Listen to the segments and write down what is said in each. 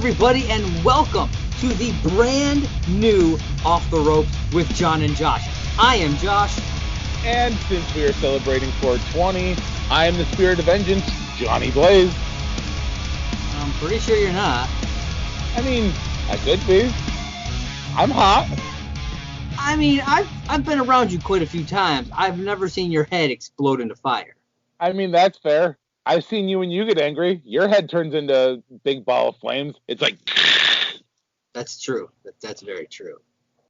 everybody, and welcome to the brand new Off the Ropes with John and Josh. I am Josh. And since we are celebrating 420, I am the spirit of vengeance, Johnny Blaze. I'm pretty sure you're not. I mean, I could be. I'm hot. I mean, I've been around you quite a few times. I've never seen your head explode into fire. I mean, that's fair. I've seen you when you get angry. Your head turns into a big ball of flames. It's like... That's true. That's very true.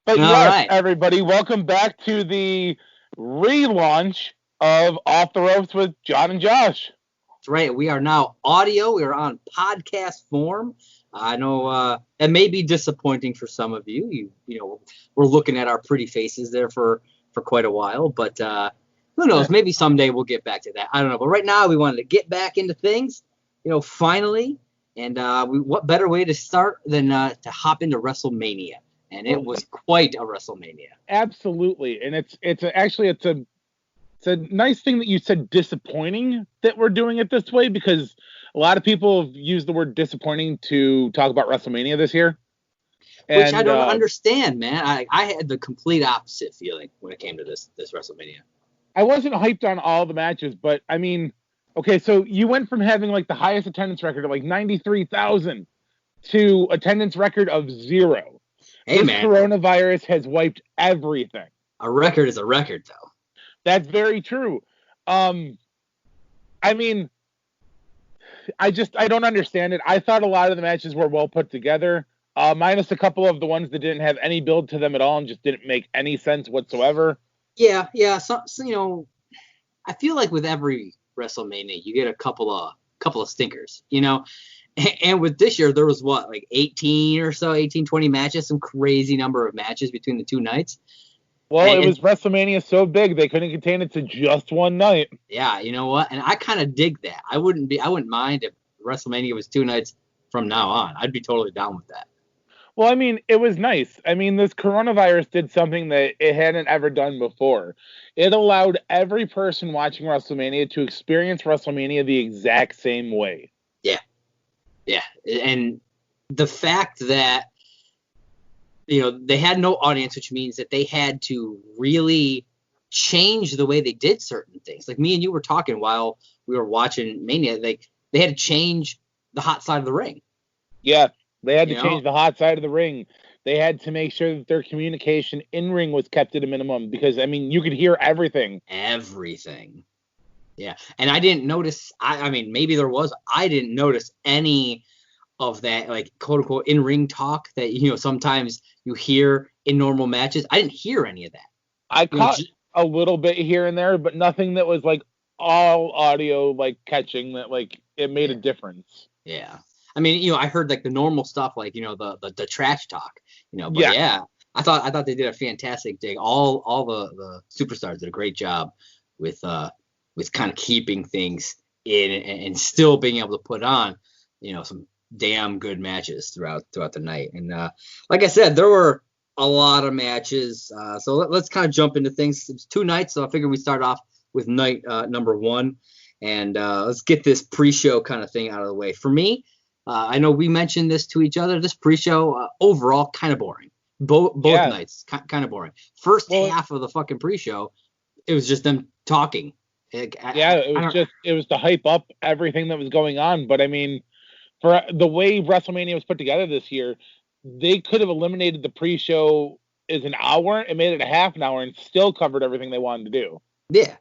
But All yes, right. Everybody, welcome back to the relaunch of Off the Ropes with John and Josh. That's right. We are now audio. We are on podcast form. I know it may be disappointing for some of you. You know, we're looking at our pretty faces there for quite a while, but who knows? Maybe someday we'll get back to that. I don't know. But right now we wanted to get back into things, finally. And what better way to start than to hop into WrestleMania? And it was quite a WrestleMania. Absolutely. And it's a nice thing that you said disappointing that we're doing it this way, because a lot of people have used the word disappointing to talk about WrestleMania this year. Which I don't understand, man. I had the complete opposite feeling when it came to this WrestleMania. I wasn't hyped on all the matches, but I mean, okay, so you went from having like the highest attendance record of like 93,000 to attendance record of 0. Hey, this man. Coronavirus has wiped everything. A record is a record, though. That's very true. I mean, I don't understand it. I thought a lot of the matches were well put together, minus a couple of the ones that didn't have any build to them at all and just didn't make any sense whatsoever. Yeah. So I feel like with every WrestleMania, you get a couple of stinkers, And with this year, there was 18, 20 matches, some crazy number of matches between the two nights. Well, it was WrestleMania so big they couldn't contain it to just one night. Yeah, you know what? And I kind of dig that. I wouldn't mind if WrestleMania was 2 nights from now on. I'd be totally down with that. Well, I mean, it was nice. I mean, this coronavirus did something that it hadn't ever done before. It allowed every person watching WrestleMania to experience WrestleMania the exact same way. Yeah. And the fact that, they had no audience, which means that they had to really change the way they did certain things. Like me and you were talking while we were watching Mania, like they had to change the hot side of the ring. Yeah. They had to change the hot side of the ring. They had to make sure that their communication in-ring was kept at a minimum because, I mean, you could hear everything. Everything. Yeah. And I didn't notice, I mean, maybe there was, I didn't notice any of that, like, quote-unquote, in-ring talk that, sometimes you hear in normal matches. I didn't hear any of that. I caught a little bit here and there, but nothing that was, like, all audio, like, catching that, like, it made a difference. Yeah. I mean, I heard like the normal stuff, like, the trash talk, but yeah, I thought they did a fantastic dig. All the superstars did a great job with kind of keeping things in and still being able to put on, some damn good matches throughout the night. And like I said, there were a lot of matches. So let's kind of jump into things. It's 2 nights, so I figured we start off with night number 1, and let's get this pre-show kind of thing out of the way. For me, I know we mentioned this to each other. This pre-show, overall, kind of boring. Both nights, kind of boring. First half of the fucking pre-show, it was just them talking. It was to hype up everything that was going on. But I mean, for the way WrestleMania was put together this year, they could have eliminated the pre-show as an hour and made it a half an hour and still covered everything they wanted to do. Yeah,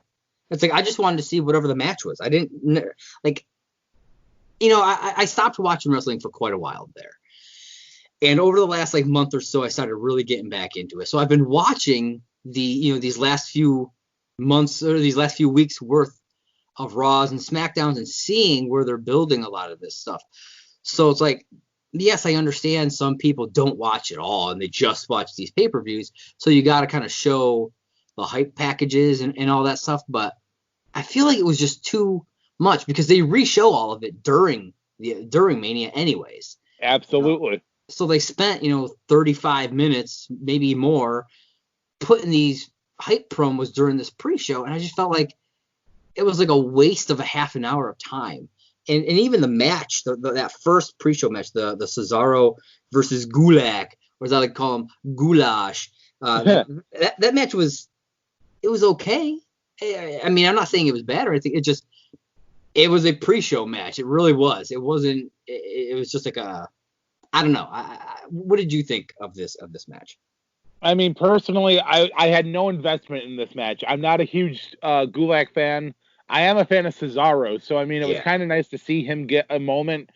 it's like I just wanted to see whatever the match was. I didn't like. I stopped watching wrestling for quite a while there. And over the last month or so, I started really getting back into it. So I've been watching these last few months or these last few weeks worth of Raws and SmackDowns and seeing where they're building a lot of this stuff. So it's like, yes, I understand some people don't watch at all and they just watch these pay-per-views. So you got to kind of show the hype packages and all that stuff. But I feel like it was just too much because they re-show all of it during Mania anyways. Absolutely. So they spent 35 minutes, maybe more, putting these hype promos during this pre-show, and I just felt like it was like a waste of a half an hour of time and even the match, that first pre-show match, the Cesaro versus Gulak, or as I like to call him, Goulash. That match was okay. I mean, I'm not saying it was bad or anything. It was a pre-show match. It really was. It wasn't. It was just like a. I don't know. What did you think of this match? I mean, personally, I had no investment in this match. I'm not a huge Gulak fan. I am a fan of Cesaro, so I mean, it was kind of nice to see him get a moment.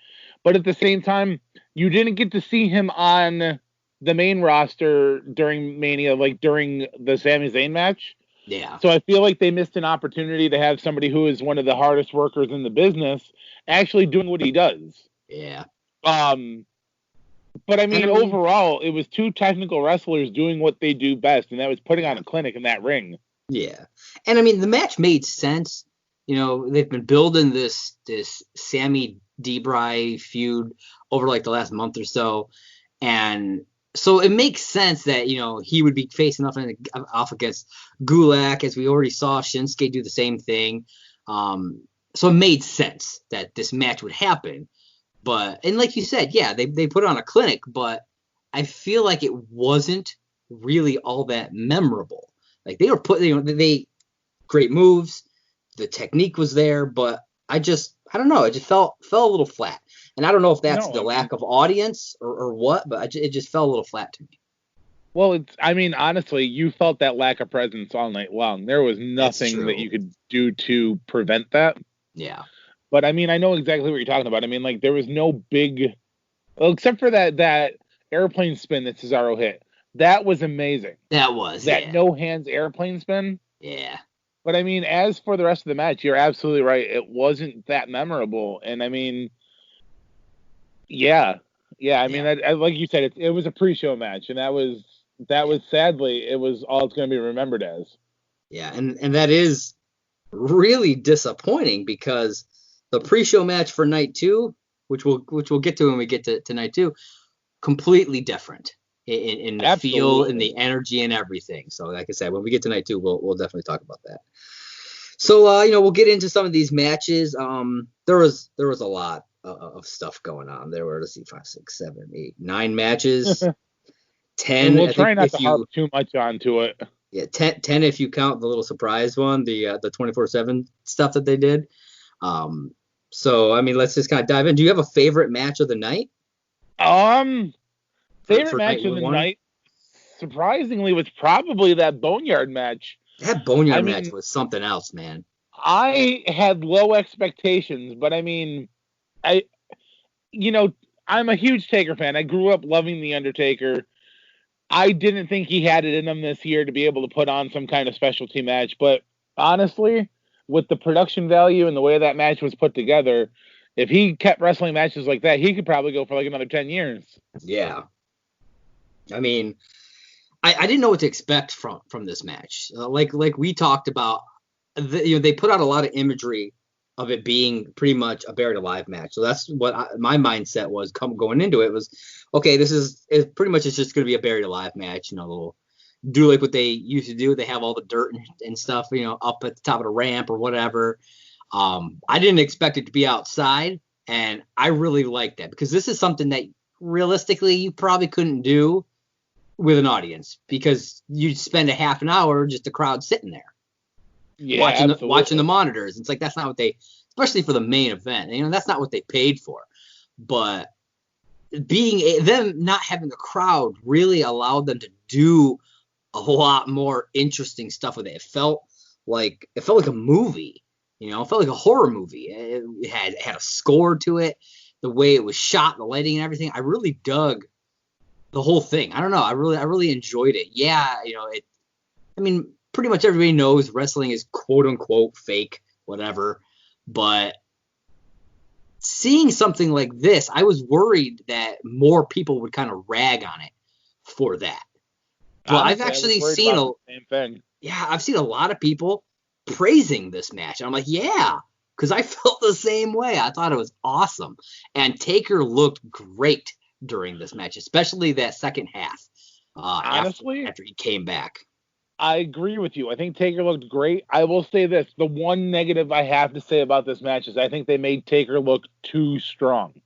But at the same time, you didn't get to see him on the main roster during Mania, like during the Sami Zayn match. Yeah. So I feel like they missed an opportunity to have somebody who is one of the hardest workers in the business actually doing what he does. Yeah. But I mean, overall, it was two technical wrestlers doing what they do best, and that was putting on a clinic in that ring. Yeah. And I mean, the match made sense. You know, they've been building this Sammy Debray feud over like the last month or so. And so it makes sense that, you know, he would be facing off against Gulak, as we already saw Shinsuke do the same thing. So it made sense that this match would happen. But, and like you said, yeah, they put on a clinic, but I feel like it wasn't really all that memorable. Like they were great moves, the technique was there, but I don't know, it just fell a little flat. And I don't know if that's the lack of audience or what, but it just fell a little flat to me. Well, honestly, you felt that lack of presence all night long. There was nothing that you could do to prevent that. Yeah. But I mean, I know exactly what you're talking about. I mean, like there was no big, well, except for that airplane spin that Cesaro hit. That was amazing. That was that no hands airplane spin. Yeah. But I mean, as for the rest of the match, you're absolutely right. It wasn't that memorable, and I mean, yeah. I mean, like you said, it was a pre-show match, and that was sadly, it was all it's going to be remembered as. Yeah, and that is really disappointing because the pre-show match for night 2, which we'll get to when we get to night 2, completely different in the feel and the energy and everything. So like I said, when we get to night 2, we'll definitely talk about that. So you know, we'll get into some of these matches. There was a lot of stuff going on. There were, let's see, 5, 6, 7, 8, 9 matches. 10. We'll try not to harp too much onto it. Yeah, 10 if you count the little surprise one, the 24/7 stuff that they did. So I mean, let's just kind of dive in. Do you have a favorite match of the night? Favorite match of the night, surprisingly, was probably that Boneyard match. That Boneyard match was something else, man. I had low expectations, but I mean, I'm a huge Taker fan. I grew up loving The Undertaker. I didn't think he had it in him this year to be able to put on some kind of specialty match, but honestly, with the production value and the way that match was put together, if he kept wrestling matches like that, he could probably go for like another 10 years. Yeah. I mean, I didn't know what to expect from this match. Like we talked about, they put out a lot of imagery of it being pretty much a buried alive match. So that's what my mindset was going into it was, okay, it's pretty much, it's just going to be a buried alive match. You know, they'll do like what they used to do. They have all the dirt and stuff, you know, up at the top of the ramp or whatever. I didn't expect it to be outside, and I really like that because this is something that realistically you probably couldn't do with an audience because you'd spend a half an hour just the crowd sitting there. Yeah, watching the monitors. It's like that's not what they, especially for the main event, you know, that's not what they paid for. But them not having a crowd really allowed them to do a lot more interesting stuff with it. It felt like a movie, you know, it felt like a horror movie. It had a score to it, the way it was shot, the lighting and everything. I really dug the whole thing. I don't know. I really enjoyed it. Yeah, you know, I mean, pretty much everybody knows wrestling is quote unquote fake, whatever. But seeing something like this, I was worried that more people would kind of rag on it for that. Well, I've actually seen same thing. Yeah, I've seen a lot of people praising this match. And I'm like, yeah, because I felt the same way. I thought it was awesome. And Taker looked great during this match, especially that second half. Honestly, after he came back. I agree with you. I think Taker looked great. I will say this. The one negative I have to say about this match is I think they made Taker look too strong.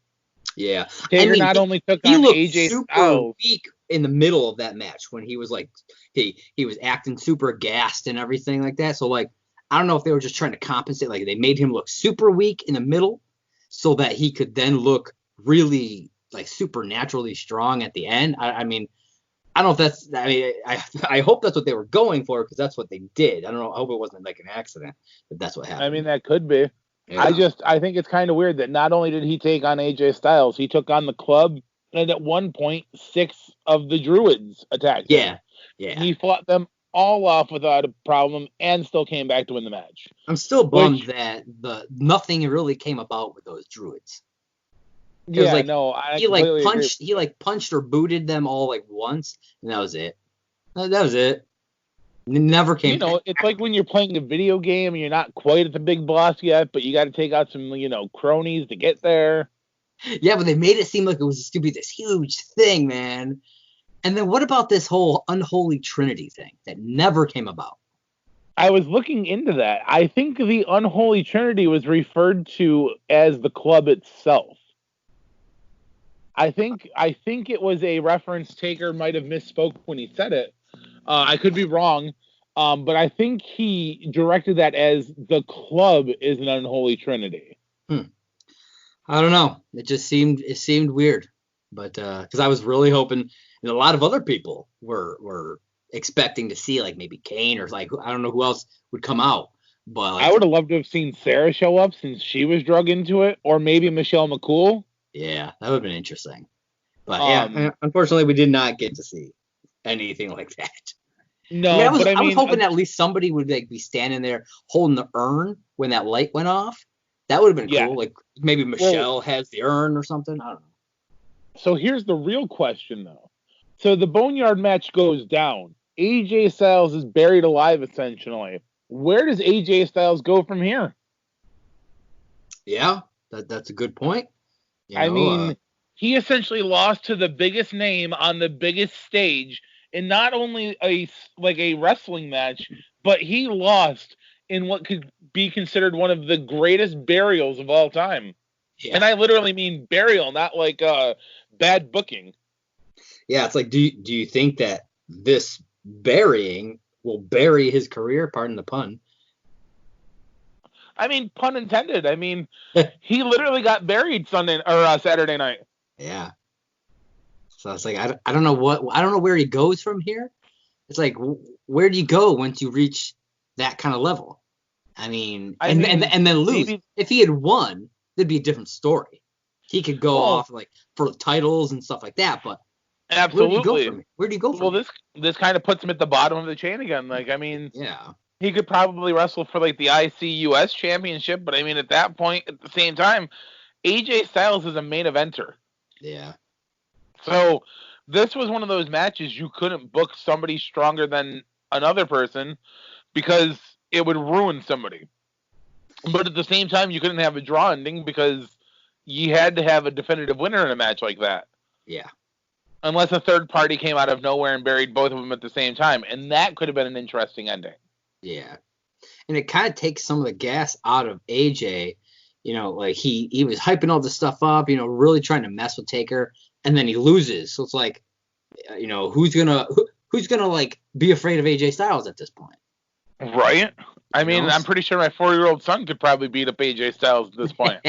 Yeah. Taker not only took he on looked AJ super Styles. weak in the middle of that match when he was like, he was acting super gassed and everything like that. So, like, I don't know if they were just trying to compensate. Like, they made him look super weak in the middle so that he could then look really, like, supernaturally strong at the end. I mean, I don't know if that's, I mean, I hope that's what they were going for because that's what they did. I don't know. I hope it wasn't like an accident that that's what happened. I mean, that could be. Yeah. I think it's kind of weird that not only did he take on AJ Styles, he took on the club, and at one point, 6 of the Druids attacked him. Yeah. He fought them all off without a problem and still came back to win the match. I'm still bummed that nothing really came about with those Druids. Yeah, like, no, I he completely like punched agree. he like punched or booted them all like once, and that was it. That was it. Never came back. It's like when you're playing a video game and you're not quite at the big boss yet, but you got to take out some, cronies to get there. Yeah, but they made it seem like it was going to be this huge thing, man. And then what about this whole unholy trinity thing that never came about? I was looking into that. I think the unholy trinity was referred to as the club itself. I think it was a reference. Taker might have misspoke when he said it. I could be wrong, but I think he directed that as the club is an unholy trinity. I don't know. It seemed weird, but because I was really hoping, and a lot of other people were expecting to see like maybe Kane or like I don't know who else would come out. But like, I would have loved to have seen Sarah show up since she was drug into it, or maybe Michelle McCool. Yeah, that would have been interesting. But yeah, unfortunately, we did not get to see anything like that. No, I was hoping at least somebody would like be standing there holding the urn when that light went off. That would have been cool. Like maybe Michelle has the urn or something. I don't know. So here's the real question, though. So the Boneyard match goes down. AJ Styles is buried alive, essentially. Where does AJ Styles go from here? Yeah, that's a good point. He essentially lost to the biggest name on the biggest stage in not only a wrestling match, but he lost in what could be considered one of the greatest burials of all time. Yeah. And I literally mean burial, not like bad booking. Yeah, it's like, do you think that this burying will bury his career? Pardon the pun. I mean, pun intended. I mean, he literally got buried Saturday night. Yeah. So it's like I don't know where he goes from here. It's like, where do you go once you reach that kind of level? I mean, and then lose. Maybe, if he had won, it'd be a different story. He could go off like for titles and stuff like that, but absolutely. Where do you go from? Well, this kind of puts him at the bottom of the chain again. Like, I mean, yeah. He could probably wrestle for like the ICUS championship, but I mean, at that point, at the same time, AJ Styles is a main eventer. Yeah. So this was one of those matches you couldn't book somebody stronger than another person because it would ruin somebody. But at the same time, you couldn't have a draw ending because you had to have a definitive winner in a match like that. Yeah. Unless a third party came out of nowhere and buried both of them at the same time. And that could have been an interesting ending. Yeah. And it kind of takes some of the gas out of AJ. Like he was hyping all this stuff up, really trying to mess with Taker, and then he loses. So it's like, who's gonna like be afraid of AJ Styles at this point? Right. I mean, I'm pretty sure my 4-year-old son could probably beat up AJ Styles at this point.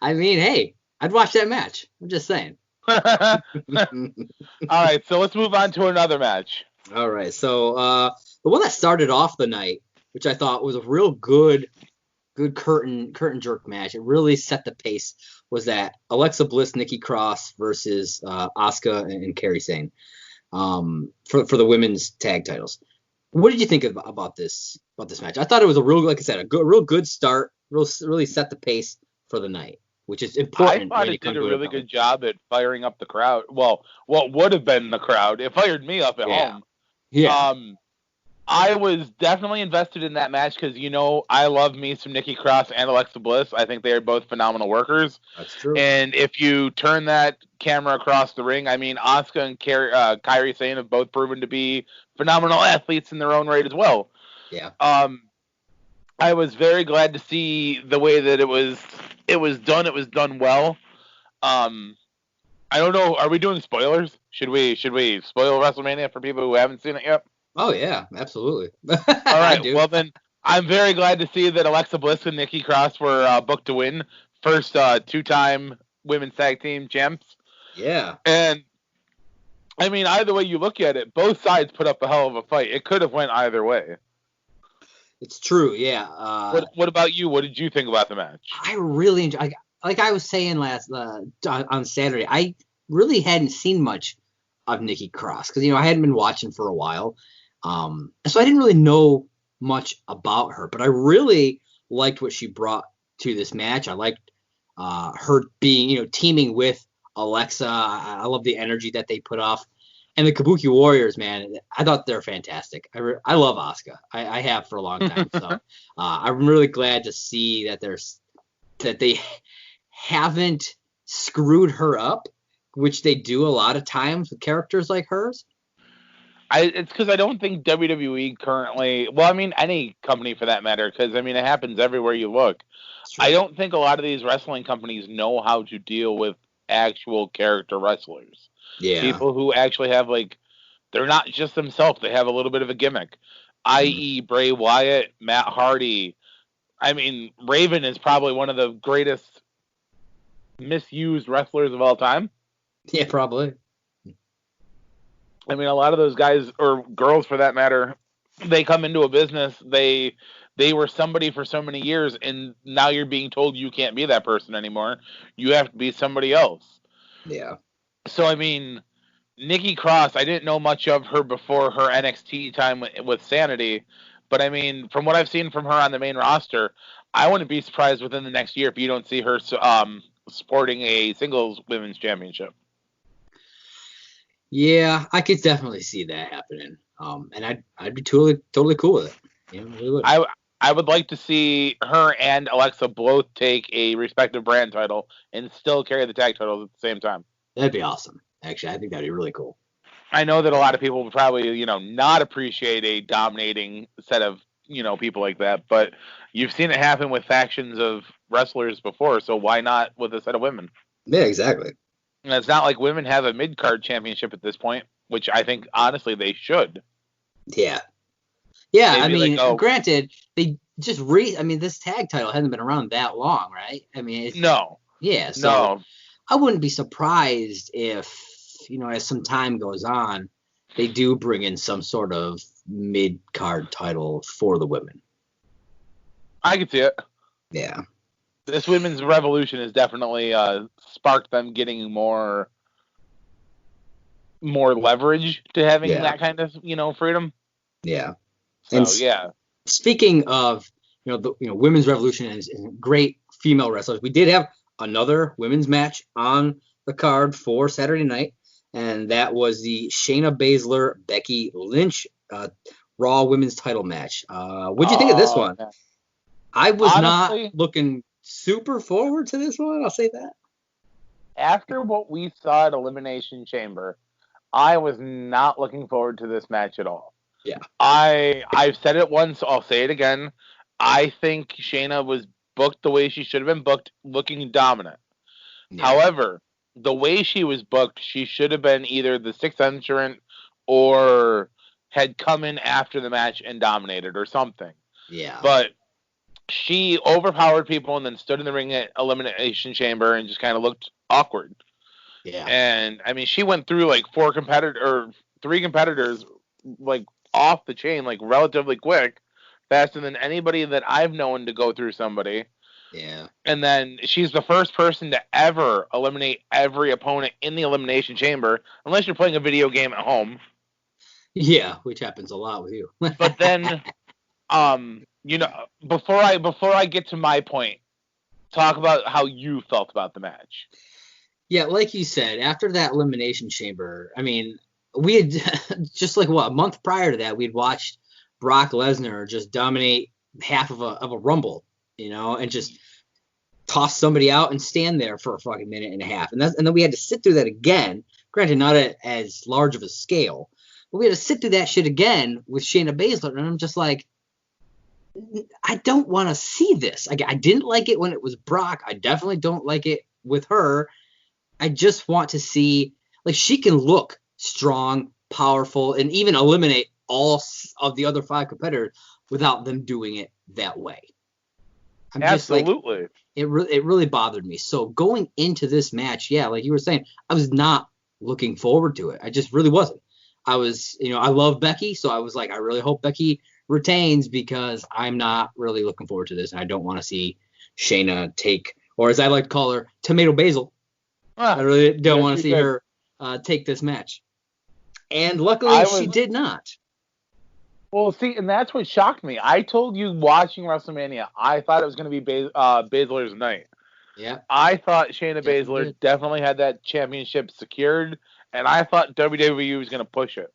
I mean, hey, I'd watch that match. I'm just saying. All right, so let's move on to another match. All right, so the one that started off the night, which I thought was a real good curtain jerk match. It really set the pace. Was that Alexa Bliss, Nikki Cross versus Asuka and Kairi Sane for the women's tag titles. What did you think about this match? I thought it was a real, like I said, real good start. Really set the pace for the night, which is important. I thought it did a really good job at firing up the crowd. Well, what would have been the crowd? It fired me up at home. Yeah. I was definitely invested in that match because, I love me some Nikki Cross and Alexa Bliss. I think they are both phenomenal workers. That's true. And if you turn that camera across the ring, I mean, Asuka and Kairi Sane have both proven to be phenomenal athletes in their own right as well. Yeah. I was very glad to see the way that it was done. It was done well. I don't know. Are we doing spoilers? Should we spoil WrestleMania for people who haven't seen it yet? Oh yeah, absolutely. All right. Well then, I'm very glad to see that Alexa Bliss and Nikki Cross were booked to win first 2-time women's tag team champs. Yeah. And I mean, either way you look at it, both sides put up a hell of a fight. It could have went either way. It's true. Yeah. What about you? What did you think about the match? I really enjoyed. Like I was saying last on Saturday, I really hadn't seen much of Nikki Cross because I hadn't been watching for a while, so I didn't really know much about her. But I really liked what she brought to this match. I liked her being teaming with Alexa. I love the energy that they put off, and the Kabuki Warriors, man. I thought they're fantastic. I love Asuka. I have for a long time. So I'm really glad to see that they haven't screwed her up, which they do a lot of times with characters like hers. It's because I don't think WWE currently, well, I mean, any company for that matter, because, I mean, it happens everywhere you look. I don't think a lot of these wrestling companies know how to deal with actual character wrestlers. Yeah. People who actually have, they're not just themselves. They have a little bit of a gimmick. I.e. Bray Wyatt, Matt Hardy. I mean, Raven is probably one of the greatest misused wrestlers of all time. Yeah, probably. I mean, a lot of those guys, or girls for that matter, they come into a business, they were somebody for so many years, and now you're being told you can't be that person anymore. You have to be somebody else. Yeah. So, I mean, Nikki Cross, I didn't know much of her before her NXT time with Sanity, but I mean, from what I've seen from her on the main roster, I wouldn't be surprised within the next year if you don't see her sporting a singles women's championship. Yeah, I could definitely see that happening. And I'd be totally cool with it. Yeah, really would. I would like to see her and Alexa both take a respective brand title and still carry the tag titles at the same time. That'd be awesome. Actually, I think that'd be really cool. I know that a lot of people would probably, not appreciate a dominating set of, people like that, but you've seen it happen with factions of wrestlers before, so why not with a set of women? Yeah, exactly. And it's not like women have a mid-card championship at this point, which I think, honestly, they should. Yeah. Yeah, Maybe I mean, granted, they just this tag title hasn't been around that long, right? I mean, no. Yeah, so no. I wouldn't be surprised if, as some time goes on, they do bring in some sort of mid-card title for the women. I could see it. Yeah. This women's revolution has definitely sparked them getting more leverage to having that kind of, freedom. Yeah. So, yeah. Speaking of, the women's revolution and great female wrestlers, we did have another women's match on the card for Saturday night, and that was the Shayna Baszler Becky Lynch Raw Women's Title match. What'd you think of this one? Man. I was honestly not looking super forward to this one. I'll say that. After what we saw at Elimination Chamber, I was not looking forward to this match at all. Yeah. I've said it once, I'll say it again. I think Shayna was booked the way she should have been booked, looking dominant. Yeah. However, the way she was booked, she should have been either the sixth entrant or had come in after the match and dominated or something. Yeah. But she overpowered people and then stood in the ring at Elimination Chamber and just kind of looked awkward. Yeah. And I mean, she went through like three competitors like off the chain, like relatively quick, faster than anybody that I've known to go through somebody. Yeah. And then she's the first person to ever eliminate every opponent in the Elimination Chamber, unless you're playing a video game at home. Yeah, which happens a lot with you. But then, before I get to my point, talk about how you felt about the match. Yeah, like you said, after that Elimination Chamber, I mean, we had just like a month prior to that, we'd watched Brock Lesnar just dominate half of a Rumble, and just toss somebody out and stand there for a fucking minute and a half. And then we had to sit through that again. Granted, not as large of a scale, but we had to sit through that shit again with Shayna Baszler. And I'm just like, I don't want to see this. I didn't like it when it was Brock. I definitely don't like it with her. I just want to see, like, she can look strong, powerful, and even eliminate all of the other 5 competitors without them doing it that way. Absolutely. It really bothered me. So going into this match, yeah, like you were saying, I was not looking forward to it. I just really wasn't. I was, I love Becky, so I was like, I really hope Becky retains because I'm not really looking forward to this, and I don't want to see Shayna take, or as I like to call her, Tomato Basil. I really don't want to see her take this match. And luckily, she did not. Well, see, and that's what shocked me. I told you watching WrestleMania, I thought it was going to be Baszler's night. Yeah. I thought Shayna Baszler definitely had that championship secured, and I thought WWE was going to push it.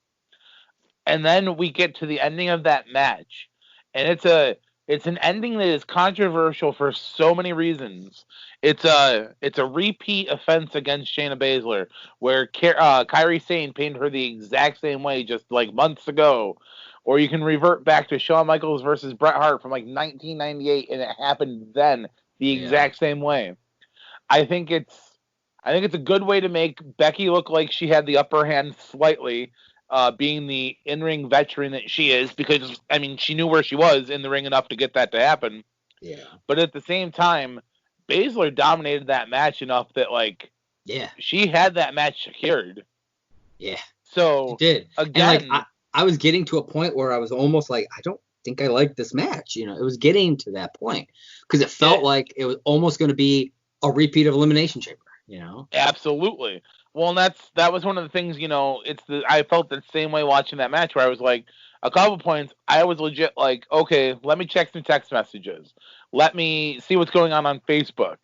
And then we get to the ending of that match, and it's an ending that is controversial for so many reasons. It's a repeat offense against Shayna Baszler, where Kairi Sane painted her the exact same way just like months ago. Or you can revert back to Shawn Michaels versus Bret Hart from like 1998, and it happened then the exact same way. I think it's a good way to make Becky look like she had the upper hand slightly, being the in-ring veteran that she is, because I mean she knew where she was in the ring enough to get that to happen. Yeah. But at the same time, Baszler dominated that match enough that she had that match secured. Yeah. So she did. Again. And I was getting to a point where I was almost like, I don't think I like this match. It was getting to that point because it felt like it was almost going to be a repeat of Elimination Chamber, Absolutely. Well, and that was one of the things, I felt the same way watching that match where I was like, a couple points, I was legit like, okay, let me check some text messages. Let me see what's going on Facebook.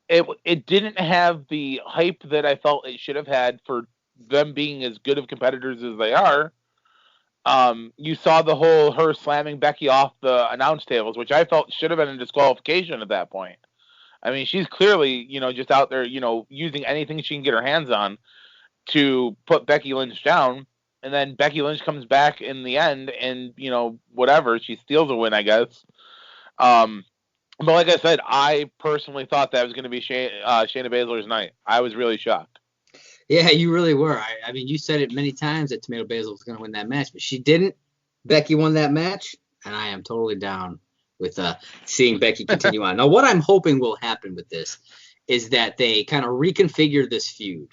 It didn't have the hype that I felt it should have had for them being as good of competitors as they are. You saw the whole her slamming Becky off the announce tables, which I felt should have been a disqualification at that point. I mean, she's clearly, just out there, using anything she can get her hands on to put Becky Lynch down. And then Becky Lynch comes back in the end and, whatever, she steals a win, I guess. But like I said, I personally thought that was going to be Shayna Baszler's night. I was really shocked. Yeah, you really were. I mean, you said it many times that Tomato Basil was going to win that match, but she didn't. Becky won that match, and I am totally down with seeing Becky continue on. Now, what I'm hoping will happen with this is that they kind of reconfigure this feud,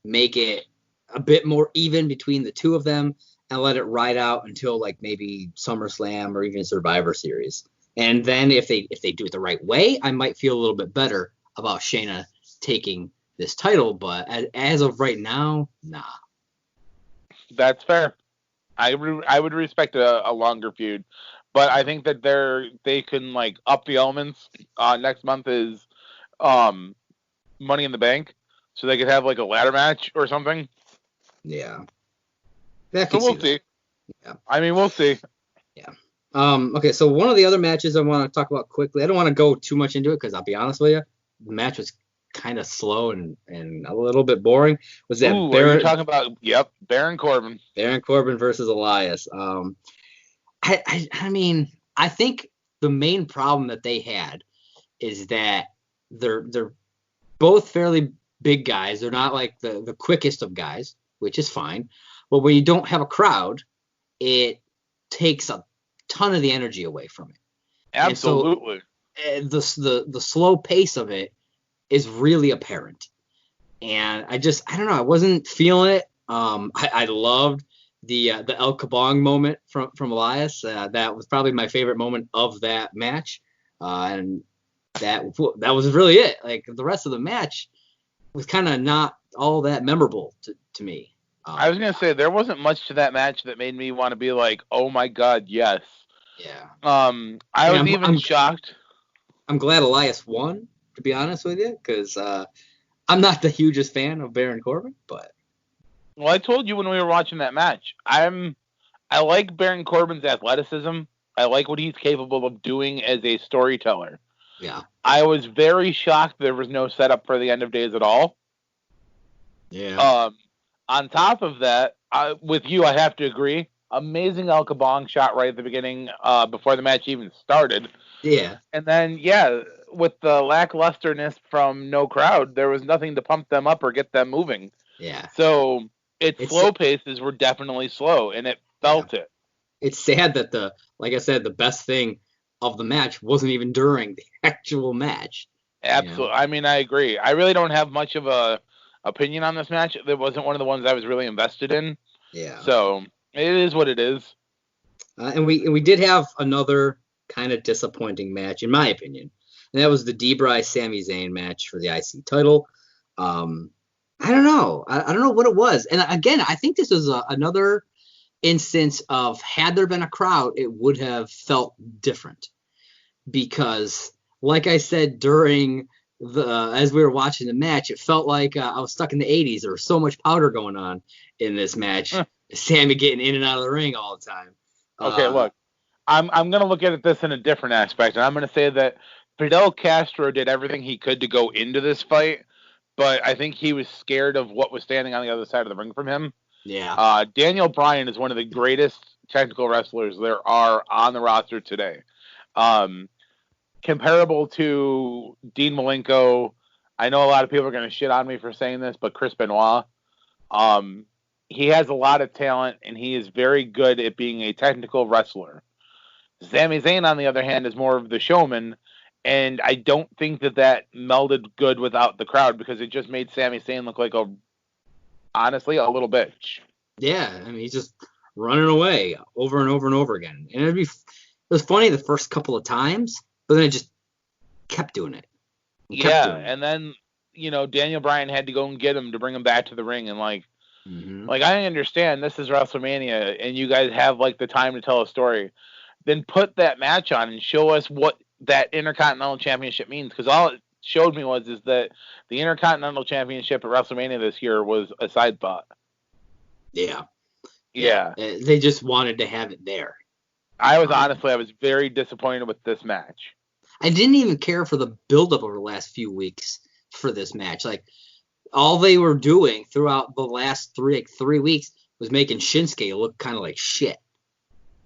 make it a bit more even between the two of them, and let it ride out until like maybe SummerSlam or even Survivor Series. And then if they do it the right way, I might feel a little bit better about Shayna taking this title, but as of right now, nah. That's fair. I would respect a longer feud, but I think that they can like up the elements. Next month is Money in the Bank, so they could have like a ladder match or something. Yeah. So we'll see. Yeah. I mean, we'll see. Yeah. Okay, so one of the other matches I want to talk about quickly. I don't want to go too much into it because I'll be honest with you, the match was kind of slow and a little bit boring. Was that Baron? Are you talking about? Yep, Baron Corbin. Baron Corbin versus Elias. I mean, I think the main problem that they had is that they're both fairly big guys. They're not like the quickest of guys, which is fine. But when you don't have a crowd, it takes a ton of the energy away from it. Absolutely. And so, the slow pace of it is really apparent. And I don't know, I wasn't feeling it. I loved the El Kabong moment from Elias. That was probably my favorite moment of that match. And that was really it. Like the rest of the match was kind of not all that memorable to me. I was going to say there wasn't much to that match that made me want to be like, oh my God, yes. Yeah. I'm shocked. I'm glad Elias won, to be honest with you, because I'm not the hugest fan of Baron Corbin, but. Well, I told you when we were watching that match, I I like Baron Corbin's athleticism. I like what he's capable of doing as a storyteller. Yeah. I was very shocked there was no setup for the end of days at all. Yeah. On top of that, with you, I have to agree. Amazing El Kabong shot right at the beginning, before the match even started. Yeah. And then, with the lacklusterness from no crowd, there was nothing to pump them up or get them moving. Yeah. So its slow paces were definitely slow, and it felt it. It's sad that like I said, the best thing of the match wasn't even during the actual match. Absolutely. You know? I mean, I agree. I really don't have much of a opinion on this match. It wasn't one of the ones I was really invested in. Yeah. So it is what it is. And we did have another kind of disappointing match, in my opinion, and that was the Debray Sami Zayn match for the IC title. I don't know. I don't know what it was. And again, I think this was another instance of, had there been a crowd, it would have felt different. Because, like I said during as we were watching the match, it felt like I was stuck in the 80s. There was so much powder going on in this match. Sammy getting in and out of the ring all the time. Okay, look, I'm going to look at this in a different aspect, and I'm going to say that Fidel Castro did everything he could to go into this fight, but I think he was scared of what was standing on the other side of the ring from him. Yeah. Daniel Bryan is one of the greatest technical wrestlers there are on the roster today. Comparable to Dean Malenko, I know a lot of people are going to shit on me for saying this, but Chris Benoit, he has a lot of talent, and he is very good at being a technical wrestler. Sami Zayn, on the other hand, is more of the showman, and I don't think that melded good without the crowd, because it just made Sami Zayn look like honestly, a little bitch. Yeah, I mean, he's just running away over and over and over again. And it was funny the first couple of times, but then it just kept doing it. And then, Daniel Bryan had to go and get him to bring him back to the ring, and like I understand this is WrestleMania, and you guys have like the time to tell a story. Then put that match on and show us what that Intercontinental Championship means, because all it showed me is that the Intercontinental Championship at WrestleMania this year was a side thought. Yeah. Yeah. They just wanted to have it there. I was very disappointed with this match. I didn't even care for the build-up over the last few weeks for this match. Like, all they were doing throughout the last three weeks was making Shinsuke look kind of like shit.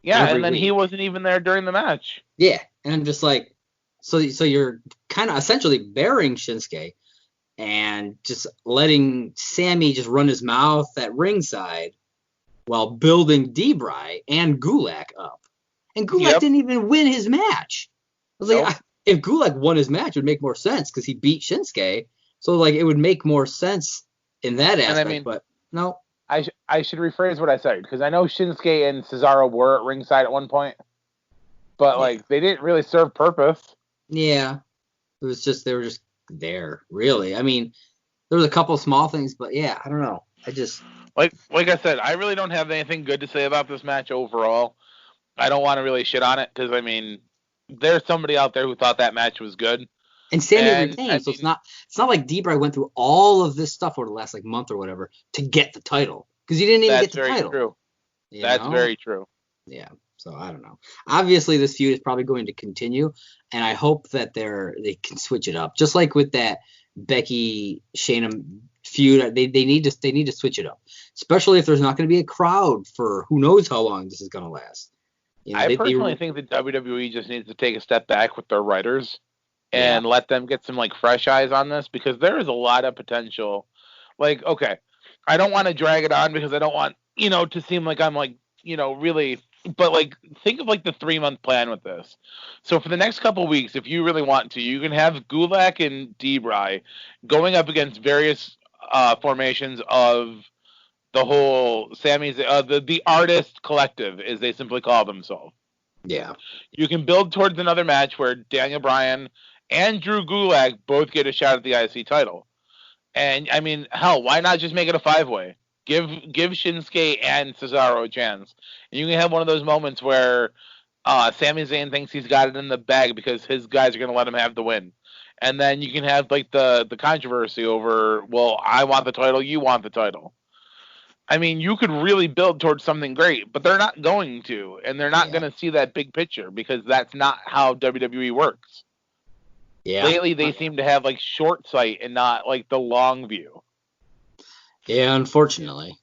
Yeah, and then he wasn't even there during the match. Yeah, and I'm just like, so you're kind of essentially burying Shinsuke and just letting Sammy just run his mouth at ringside while building Debray and Gulak up. And Gulak didn't even win his match. I was like, if Gulak won his match, it would make more sense because he beat Shinsuke. So, like, it would make more sense in that aspect, but no. I should rephrase what I said, because I know Shinsuke and Cesaro were at ringside at one point, but, like, they didn't really serve purpose. Yeah. It was just, they were just there, really. I mean, there was a couple small things, but, yeah, I don't know. I just... Like I said, I really don't have anything good to say about this match overall. I don't want to really shit on it, because, I mean, there's somebody out there who thought that match was good. And Sammy retained, so it's not like Debray went through all of this stuff over the last month or whatever to get the title, because he didn't even get the title. True. That's very true. Yeah. So I don't know. Obviously, this feud is probably going to continue, and I hope that they can switch it up, just like with that Becky Shayna feud. They need to switch it up, especially if there's not going to be a crowd for who knows how long this is going to last. I personally think that WWE just needs to take a step back with their writers and let them get some like fresh eyes on this, because there is a lot of potential. Like, okay, I don't want to drag it on because I don't want, to seem like I'm like, really, but like, think of like the 3-month plan with this. So for the next couple of weeks, if you really want to, you can have Gulak and Debray going up against various formations of the whole Sammy's, the artist collective, as they simply call themselves. Yeah. You can build towards another match where Daniel Bryan and Drew Gulak both get a shot at the IC title. And, I mean, hell, why not just make it a 5-way? Give Shinsuke and Cesaro a chance. And you can have one of those moments where Sami Zayn thinks he's got it in the bag because his guys are going to let him have the win. And then you can have, like, the controversy over, well, I want the title, you want the title. I mean, you could really build towards something great, but they're not going to, and they're not going to see that big picture because that's not how WWE works. Yeah. Lately, they seem to have like short sight and not like the long view. Yeah, unfortunately.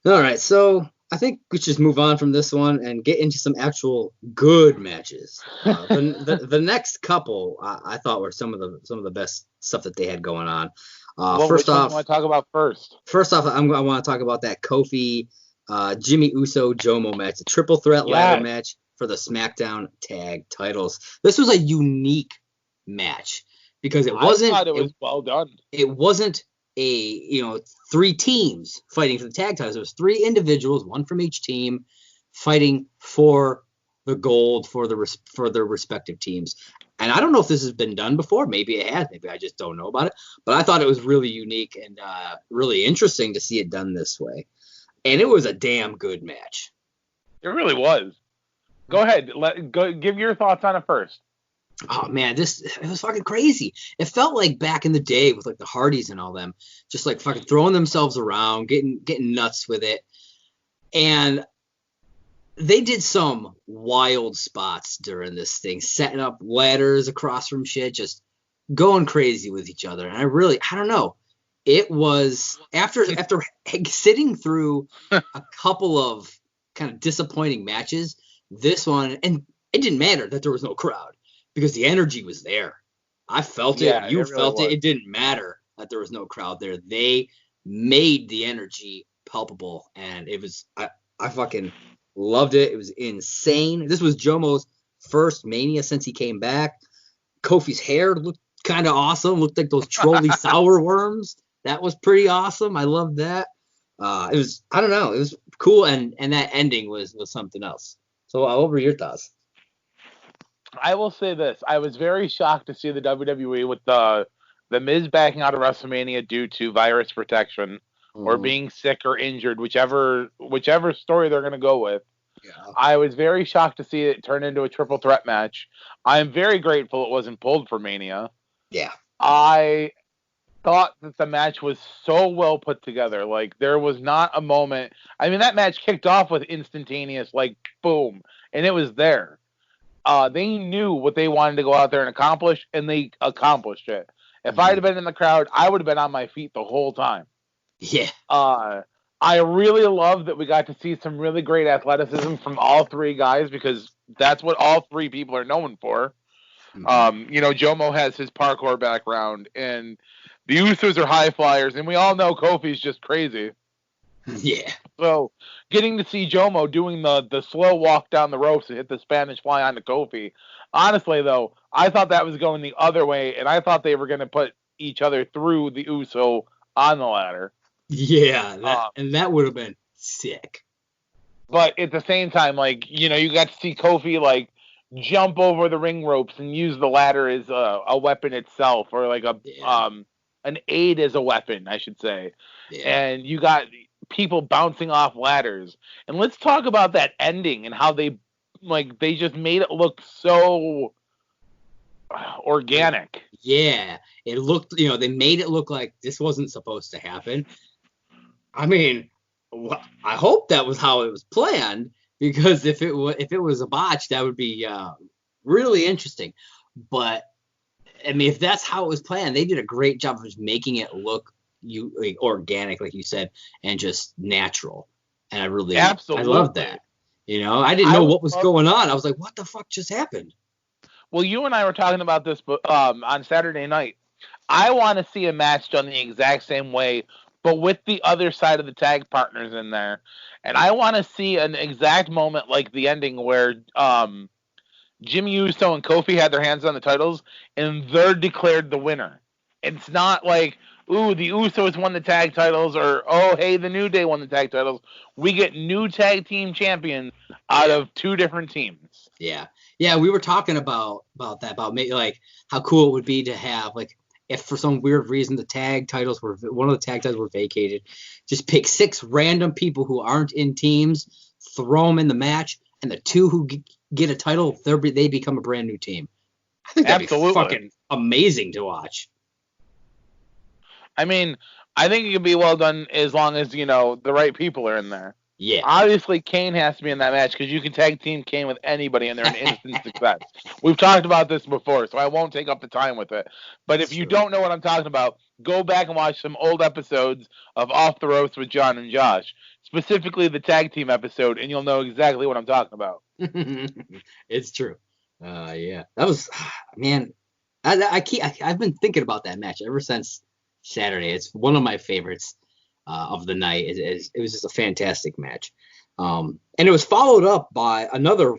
All right, so I think we should just move on from this one and get into some actual good matches. The next couple I thought were some of the best stuff that they had going on. First off, do you want to talk about first? First off, I want to talk about that Kofi, Jimmy Uso, Jomo match, the triple threat ladder match for the SmackDown Tag Titles. This was a unique match because I thought it was well done. It wasn't three teams fighting for the tag titles. It was three individuals, one from each team, fighting for the gold for their respective teams. And I don't know if this has been done before. Maybe it has. Maybe I just don't know about it. But I thought it was really unique and really interesting to see it done this way. And it was a damn good match. It really was. Go ahead. Give your thoughts on it first. Oh man, it was fucking crazy. It felt like back in the day with like the Hardys and all them, just like fucking throwing themselves around, getting nuts with it. And they did some wild spots during this thing, setting up ladders across from shit, just going crazy with each other. And I don't know. It was after sitting through a couple of kind of disappointing matches, this one, and it didn't matter that there was no crowd. Because the energy was there. I felt it. You felt it. It didn't matter that there was no crowd there. They made the energy palpable. And it was, I fucking loved it. It was insane. This was Jomo's first Mania since he came back. Kofi's hair looked kind of awesome. Looked like those trolley sour worms. That was pretty awesome. I loved that. It was, I don't know. It was cool. And that ending was something else. So what were your thoughts? I will say this. I was very shocked to see the WWE with the Miz backing out of WrestleMania due to virus protection or being sick or injured, whichever story they're going to go with. Yeah. I was very shocked to see it turn into a triple threat match. I am very grateful it wasn't pulled for Mania. Yeah. I thought that the match was so well put together. Like, there was not a moment. I mean, that match kicked off with instantaneous, like, boom, and it was there. They knew what they wanted to go out there and accomplish, and they accomplished it. If I had been in the crowd, I would have been on my feet the whole time. Yeah. I really love that we got to see some really great athleticism from all three guys because that's what all three people are known for. Jomo has his parkour background, and the Usos are high flyers, and we all know Kofi's just crazy. Yeah. So getting to see Jomo doing the slow walk down the ropes and hit the Spanish fly onto Kofi. Honestly, though, I thought that was going the other way, and I thought they were going to put each other through the Uso on the ladder. Yeah, that would have been sick. But at the same time, like, you got to see Kofi, like, jump over the ring ropes and use the ladder as a weapon itself, or like an aid as a weapon, I should say. Yeah. And you got people bouncing off ladders. And let's talk about that ending and how they just made it look so organic. Yeah, it looked, they made it look like this wasn't supposed to happen. I mean, I hope that was how it was planned, because if it was a botch, that would be really interesting. But I mean, if that's how it was planned, they did a great job of just making it look organic, like you said, and just natural. And I loved that. I didn't know what was going on. I was like, what the fuck just happened? Well, you and I were talking about this on Saturday night. I want to see a match done the exact same way, but with the other side of the tag partners in there. And I want to see an exact moment like the ending where Jimmy Uso and Kofi had their hands on the titles, and they're declared the winner. It's not like, ooh, the Usos won the tag titles, or, oh, hey, the New Day won the tag titles. We get new tag team champions out of two different teams. Yeah. Yeah, we were talking about that, about maybe, like, how cool it would be to have, like, if for some weird reason one of the tag titles were vacated, just pick 6 random people who aren't in teams, throw them in the match, and the 2 who get a title, they become a brand new team. I think that'd be fucking amazing to watch. I mean, I think it can be well done as long as, the right people are in there. Yeah. Obviously, Kane has to be in that match because you can tag team Kane with anybody and they're an instant success. We've talked about this before, so I won't take up the time with it. But if you don't know what I'm talking about, go back and watch some old episodes of Off the Ropes with John and Josh, specifically the tag team episode, and you'll know exactly what I'm talking about. It's true. Yeah, that was, man. I've been thinking about that match ever since Saturday. It's one of my favorites of the night. It was just a fantastic match, and it was followed up by another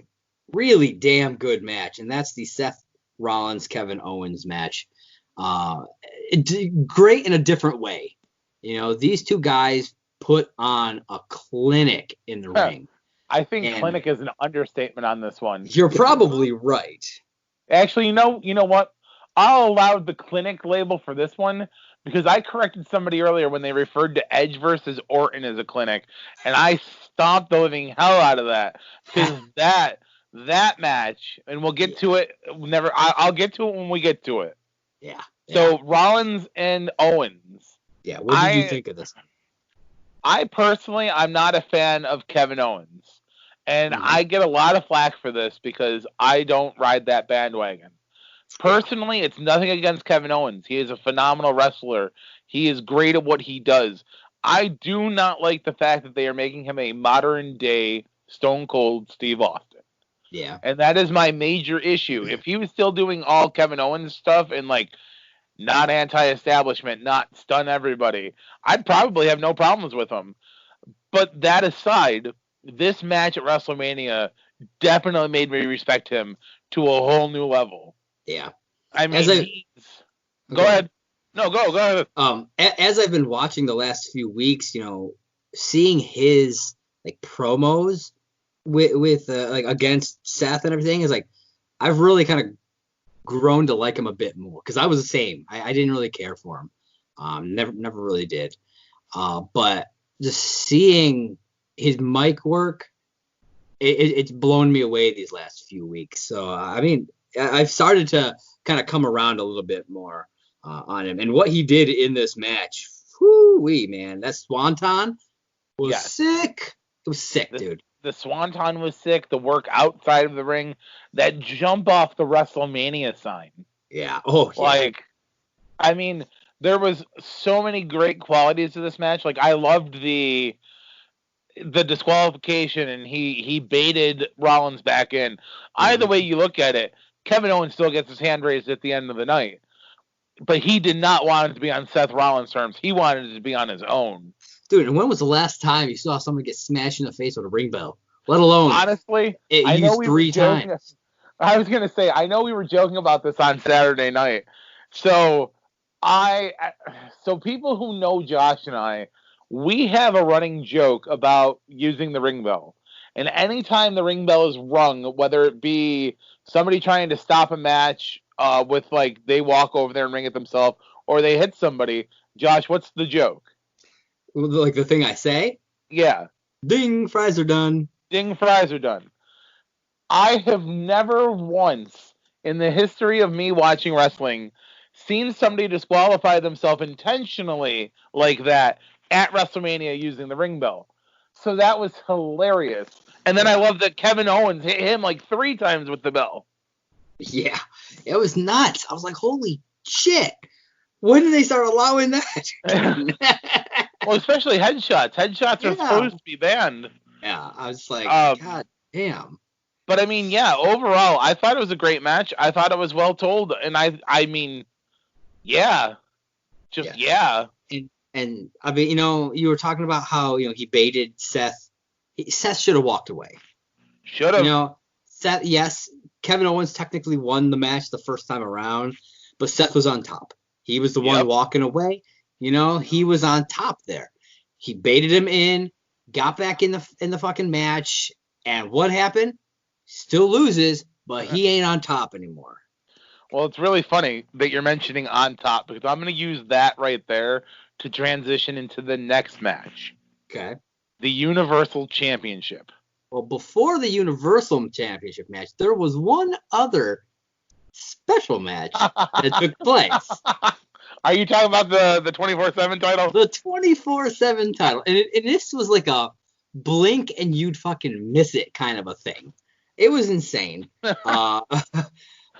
really damn good match, and that's the Seth Rollins Kevin Owens match. Great in a different way. These two guys put on a clinic in the ring. I think clinic is an understatement on this one. You're probably right. Actually, you know what? I'll allow the clinic label for this one because I corrected somebody earlier when they referred to Edge versus Orton as a clinic, and I stomped the living hell out of that because that match, and we'll get to it. I'll get to it when we get to it. Yeah. So Rollins and Owens. Yeah. What did you think of this? I'm not a fan of Kevin Owens. And I get a lot of flack for this because I don't ride that bandwagon. Personally, it's nothing against Kevin Owens. He is a phenomenal wrestler. He is great at what he does. I do not like the fact that they are making him a modern-day Stone Cold Steve Austin. Yeah. And that is my major issue. If he was still doing all Kevin Owens stuff and, not anti-establishment, not stun everybody, I'd probably have no problems with him. But that aside, this match at WrestleMania definitely made me respect him to a whole new level. Yeah. I mean, go ahead. No, go ahead. As I've been watching the last few weeks, seeing his promos with against Seth and everything is I've really kind of grown to like him a bit more because I was the same. I didn't really care for him. Never really did. But just seeing his mic work, it's blown me away these last few weeks. So, I mean, I've started to kind of come around a little bit more on him. And what he did in this match, whoo-wee, man, that Swanton was sick. It was sick, dude. The Swanton was sick. The work outside of the ring, that jump off the WrestleMania sign. Yeah. Oh, yeah. I mean, there was so many great qualities to this match. I loved the disqualification, and he baited Rollins back in. Either way you look at it, Kevin Owens still gets his hand raised at the end of the night. But he did not want it to be on Seth Rollins' terms. He wanted it to be on his own. Dude, and when was the last time you saw someone get smashed in the face with a ring bell? Let alone, honestly, I know we 3 times. I was going to say, I know we were joking about this on Saturday night. So people who know Josh and I, we have a running joke about using the ring bell. And anytime the ring bell is rung, whether it be somebody trying to stop a match with they walk over there and ring it themselves, or they hit somebody, Josh, what's the joke? The thing I say? Yeah. Ding, fries are done. Ding, fries are done. I have never once in the history of me watching wrestling seen somebody disqualify themselves intentionally like that at WrestleMania using the ring bell. So that was hilarious. And then I love that Kevin Owens hit him 3 times with the bell. Yeah, it was nuts. I was like, holy shit. When did they start allowing that? Well, especially headshots. Headshots are supposed to be banned. Yeah, I was like, God damn. But I mean, yeah, overall, I thought it was a great match. I thought it was well told. And I mean, yeah. Yeah. And I mean, you were talking about how, he baited Seth. Seth should have walked away. Should have. Seth, yes, Kevin Owens technically won the match the first time around, but Seth was on top. He was the one walking away. He was on top there. He baited him in, got back in the fucking match, and what happened? Still loses, but he ain't on top anymore. Well, it's really funny that you're mentioning on top because I'm going to use that right there to transition into the next match. Okay. The Universal Championship. Well, before the Universal Championship match, there was one other special match that took place. Are you talking about the 24/7 title? The 24/7 title, and this was like a blink and you'd fucking miss it kind of a thing. It was insane.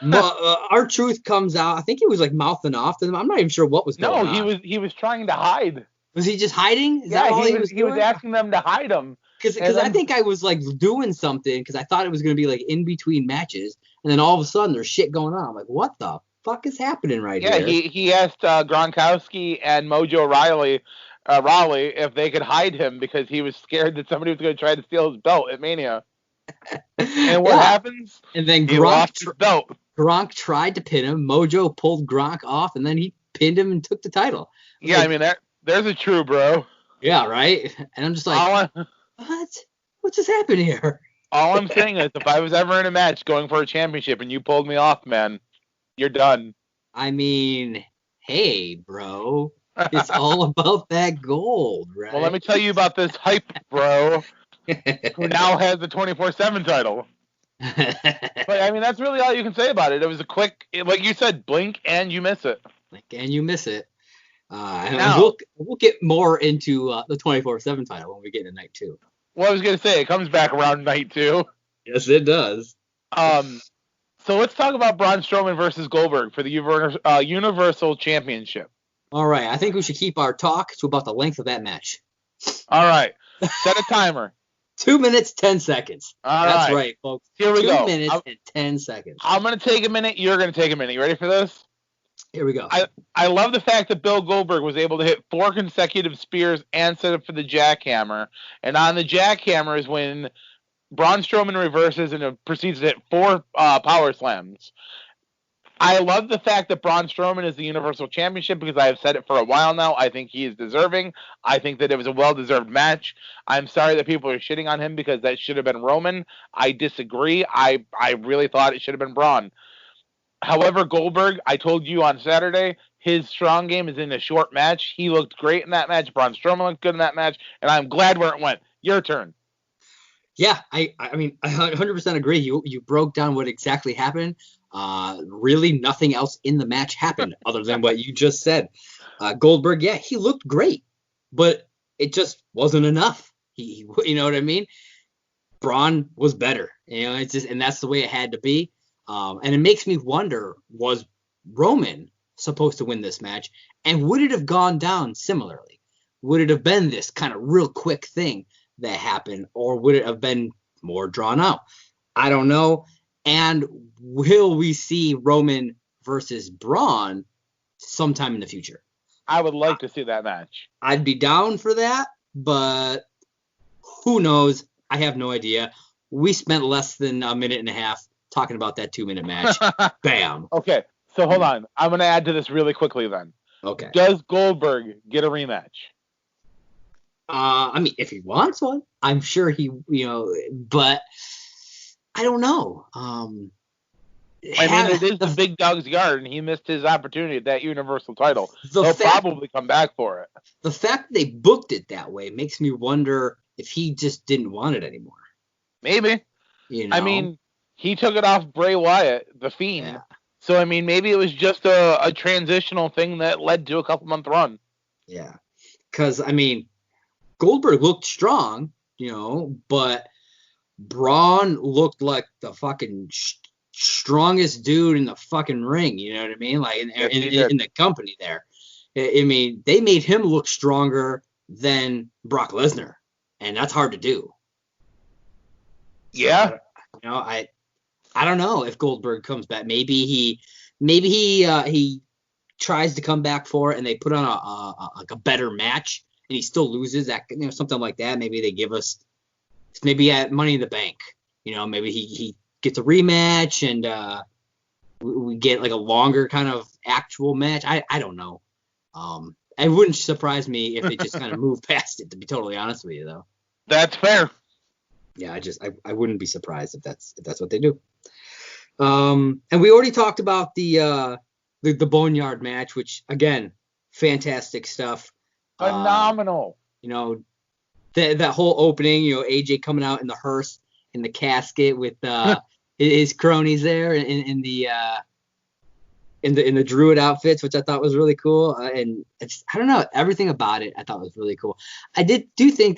R-Truth comes out. I think he was like mouthing off to them. I'm not even sure what was going on. No, he was trying to hide. Was he just hiding? Is yeah, that all he was asking them to hide him. Because I think I was like doing something because I thought it was going to be like in between matches, and then all of a sudden there's shit going on. I'm like, what the fuck is happening right here? Yeah, he asked Gronkowski and Mojo Rawley if they could hide him because he was scared that somebody was going to try to steal his belt at Mania. And what happens? And then he lost his belt. Gronk tried to pin him. Mojo pulled Gronk off, and then he pinned him and took the title. Yeah, like, I mean, there's a true bro. Yeah, right? And I'm just like, what? What's just happening here? All I'm saying is if I was ever in a match going for a championship and you pulled me off, man, you're done. I mean, hey, bro. It's all about that gold, right? Well, let me tell you about this hype, bro, who now has the 24/7 title. But, I mean, that's really all you can say about it. It was a quick, like you said, blink and you miss it. Blink and you miss it. And we'll get more into the 24/7 title when we get into night 2. Well, I was going to say, it comes back around night 2. Yes, it does. So let's talk about Braun Strowman versus Goldberg for the Universal Championship. All right. I think we should keep our talk to about the length of that match. All right. Set a timer. 2 minutes, 10 seconds. That's right, folks. Here we go. 2 minutes and 10 seconds. I'm going to take a minute. You're going to take a minute. You ready for this? Here we go. I love the fact that Bill Goldberg was able to hit 4 consecutive spears and set up for the jackhammer. And on the jackhammer is when Braun Strowman reverses and proceeds to hit 4 power slams. I love the fact that Braun Strowman is the Universal Championship because I have said it for a while now. I think he is deserving. I think that it was a well-deserved match. I'm sorry that people are shitting on him because that should have been Roman. I disagree. I really thought it should have been Braun. However, Goldberg, I told you on Saturday, his strong game is in a short match. He looked great in that match. Braun Strowman looked good in that match, and I'm glad where it went. Your turn. Yeah, I mean, I 100% agree. You broke down what exactly happened. Really nothing else in the match happened other than what you just said. Goldberg, yeah, he looked great, but it just wasn't enough. He you know what I mean? Braun was better. You know, it's just, and that's the way it had to be. And it makes me wonder, was Roman supposed to win this match? And would it have gone down similarly? Would it have been this kind of real quick thing that happened? Or would it have been more drawn out? I don't know. And will we see Roman versus Braun sometime in the future? I would like to see that match. I'd be down for that, but who knows? I have no idea. We spent less than a minute and a half talking about that 2-minute match. Bam. Okay, so hold on. I'm going to add to this really quickly then. Okay. Does Goldberg get a rematch? I mean, if he wants one, I'm sure he, but I don't know. I mean, it is the big dog's yard, and he missed his opportunity at that Universal title. He'll probably come back for it. The fact that they booked it that way makes me wonder if he just didn't want it anymore. Maybe. I mean, he took it off Bray Wyatt, the Fiend. Yeah. So, I mean, maybe it was just a transitional thing that led to a couple-month run. Yeah. Because, I mean, Goldberg looked strong, but Braun looked like the fucking strongest dude in the fucking ring, you know what I mean? Like, in the company there. I mean, they made him look stronger than Brock Lesnar, and that's hard to do. Yeah. So, I don't know if Goldberg comes back. Maybe he tries to come back for it, and they put on a better match, and he still loses. That something like that. Maybe they give us at Money in the Bank. Maybe he gets a rematch, and we get like a longer kind of actual match. I don't know. It wouldn't surprise me if they just kind of move past it. To be totally honest with you, though. That's fair. Yeah, I wouldn't be surprised if that's what they do. And we already talked about the Boneyard match, which again, fantastic stuff. Phenomenal. That whole opening, AJ coming out in the hearse in the casket with his cronies there in the in the druid outfits, which I thought was really cool. And I don't know, everything about it I thought was really cool. I do think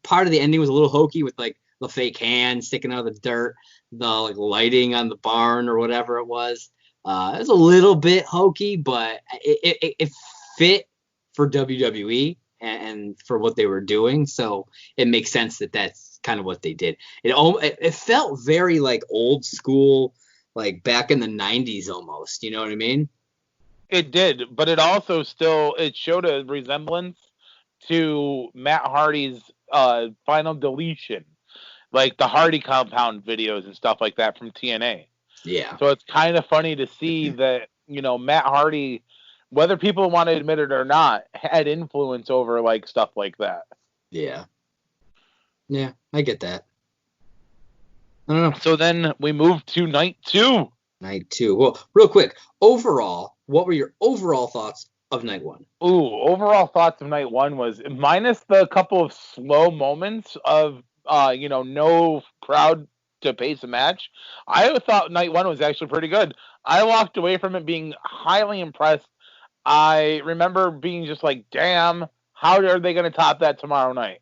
part of the ending was a little hokey with like the fake hand sticking out of the dirt, the like lighting on the barn or whatever it was. It was a little bit hokey, but it fit for WWE and for what they were doing. So it makes sense that that's kind of what they did. It felt very like old school, like back in the 90s almost, you know what I mean? It did, but it also it showed a resemblance to Matt Hardy's Final Deletion, like the Hardy Compound videos and stuff like that from TNA. Yeah. So it's kind of funny to see that, Matt Hardy, whether people want to admit it or not, had influence over like stuff like that. Yeah. Yeah, I get that. I don't know. So then we moved to night 2. Night 2. Well, real quick, overall, what were your overall thoughts of night 1? Overall thoughts of night 1 was, minus the couple of slow moments of, no crowd to pace a match, I thought night 1 was actually pretty good. I walked away from it being highly impressed. I remember being just like, damn, how are they going to top that tomorrow night?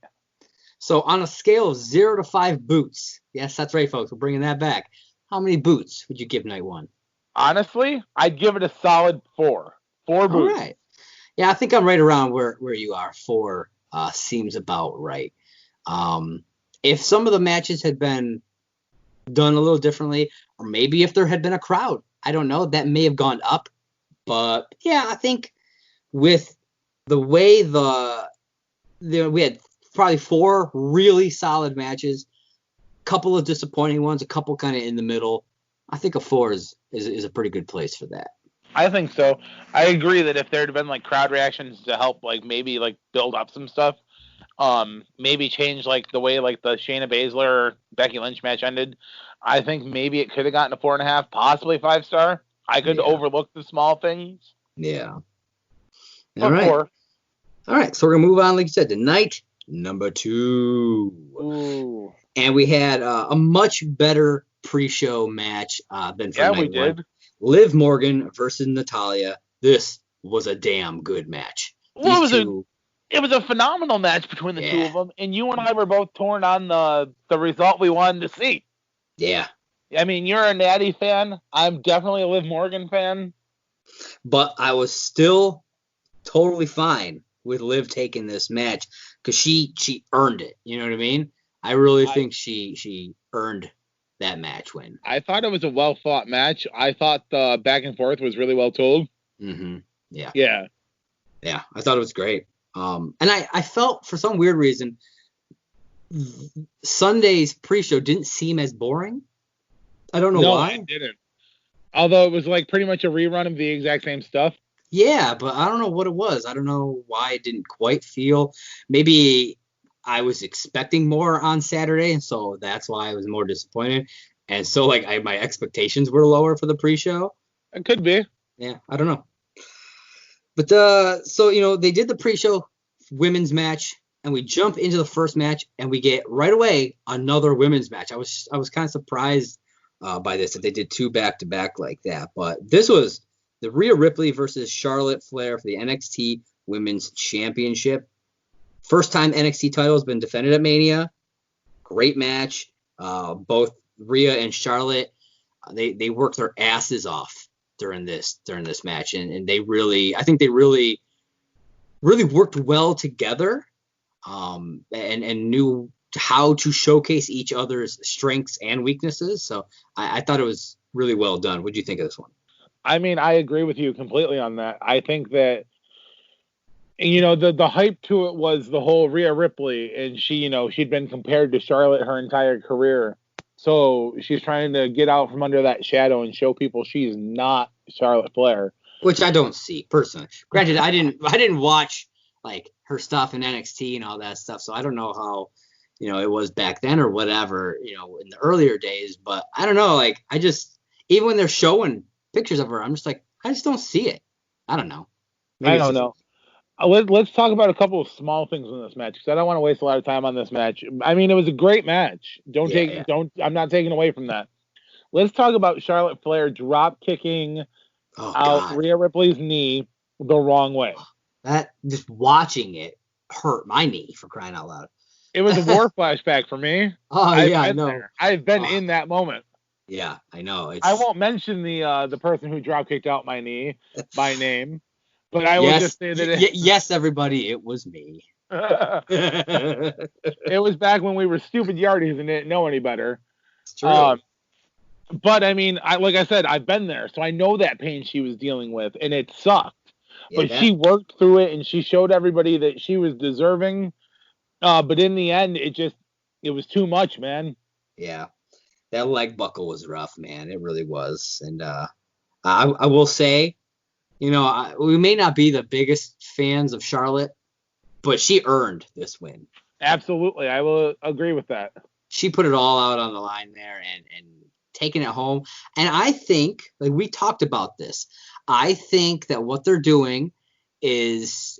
So on a scale of 0 to 5 boots, yes, that's right, folks, we're bringing that back. How many boots would you give night 1? Honestly, I'd give it a solid 4. 4 boots. All right. Yeah, I think I'm right around where you are. 4 seems about right. If some of the matches had been done a little differently, or maybe if there had been a crowd, I don't know, that may have gone up. But yeah, I think with the way we had probably 4 really solid matches, a couple of disappointing ones, a couple kind of in the middle. I think a 4 is a pretty good place for that. I think so. I agree that if there had been like crowd reactions to help like maybe like build up some stuff, maybe change like the way like the Shayna Baszler Becky Lynch match ended, I think maybe it could have gotten a 4.5, possibly 5-star. I could overlook the small things. Yeah. All right. 4. All right, so we're gonna move on, like you said, to night number 2. Ooh. And we had a much better pre-show match than for night 1. Yeah, we did. Liv Morgan versus Natalya. This was a damn good match. Well, it was a phenomenal match between the two of them, and you and I were both torn on the result we wanted to see. Yeah. I mean, you're a Natty fan. I'm definitely a Liv Morgan fan. But I was still totally fine with Liv taking this match because she earned it. You know what I mean? I really think she earned that match win. I thought it was a well-fought match. I thought the back and forth was really well told. Mm-hmm. Yeah. Yeah. Yeah, I thought it was great. And I felt, for some weird reason, Sunday's pre-show didn't seem as boring. I don't know why. No, it didn't. Although it was like pretty much a rerun of the exact same stuff. Yeah, but I don't know what it was. I don't know why it didn't quite feel. Maybe I was expecting more on Saturday, and so that's why I was more disappointed. And so, like, my expectations were lower for the pre-show. It could be. Yeah, I don't know. But so they did the pre-show women's match, and we jump into the first match, and we get right away another women's match. I was kind of surprised by this, that they did 2 back-to-back like that. But this was the Rhea Ripley versus Charlotte Flair for the NXT Women's Championship. First time NXT title has been defended at Mania. Great match. Both Rhea and Charlotte, they worked their asses off during this match, and they really worked well together, and knew how to showcase each other's strengths and weaknesses. So I thought it was really well done. What do you think of this one? I mean, I agree with you completely on that. I think that, the hype to it was the whole Rhea Ripley, and she'd been compared to Charlotte her entire career. So she's trying to get out from under that shadow and show people she's not Charlotte Flair. Which I don't see personally. Granted, I didn't watch like her stuff in NXT and all that stuff, so I don't know how it was back then or whatever, in the earlier days. But I don't know, like even when they're showing pictures of her, I'm just like, I just don't see it. I don't know. Maybe I don't know. Let's talk about a couple of small things in this match, because I don't want to waste a lot of time on this match. I mean, it was a great match. I'm not taking away from that. Let's talk about Charlotte Flair drop kicking Oh out God. Rhea Ripley's knee the wrong way. That just watching it hurt my knee, for crying out loud. It was a war flashback for me. Oh I've yeah, I been know. there. I've been Oh, in that moment. yeah, I know. I It's won't mention the person who drop kicked out my knee by name, but I will yes, just say that yes, everybody, it was me. it It's was back when we were stupid yardies and didn't know any better. true. But I mean, like I said, I've been there, so I know that pain she was dealing with, and it sucked. Yeah, But she worked through it, and she showed everybody that she was deserving. But in the end, it was too much, man. yeah, that leg buckle was rough, man. It really was. And I will say, we may not be the biggest fans of Charlotte, but she earned this win. Absolutely, I will agree with that. She put it all out on the line there and taking it home. And I think, like we talked about this, I think that what they're doing is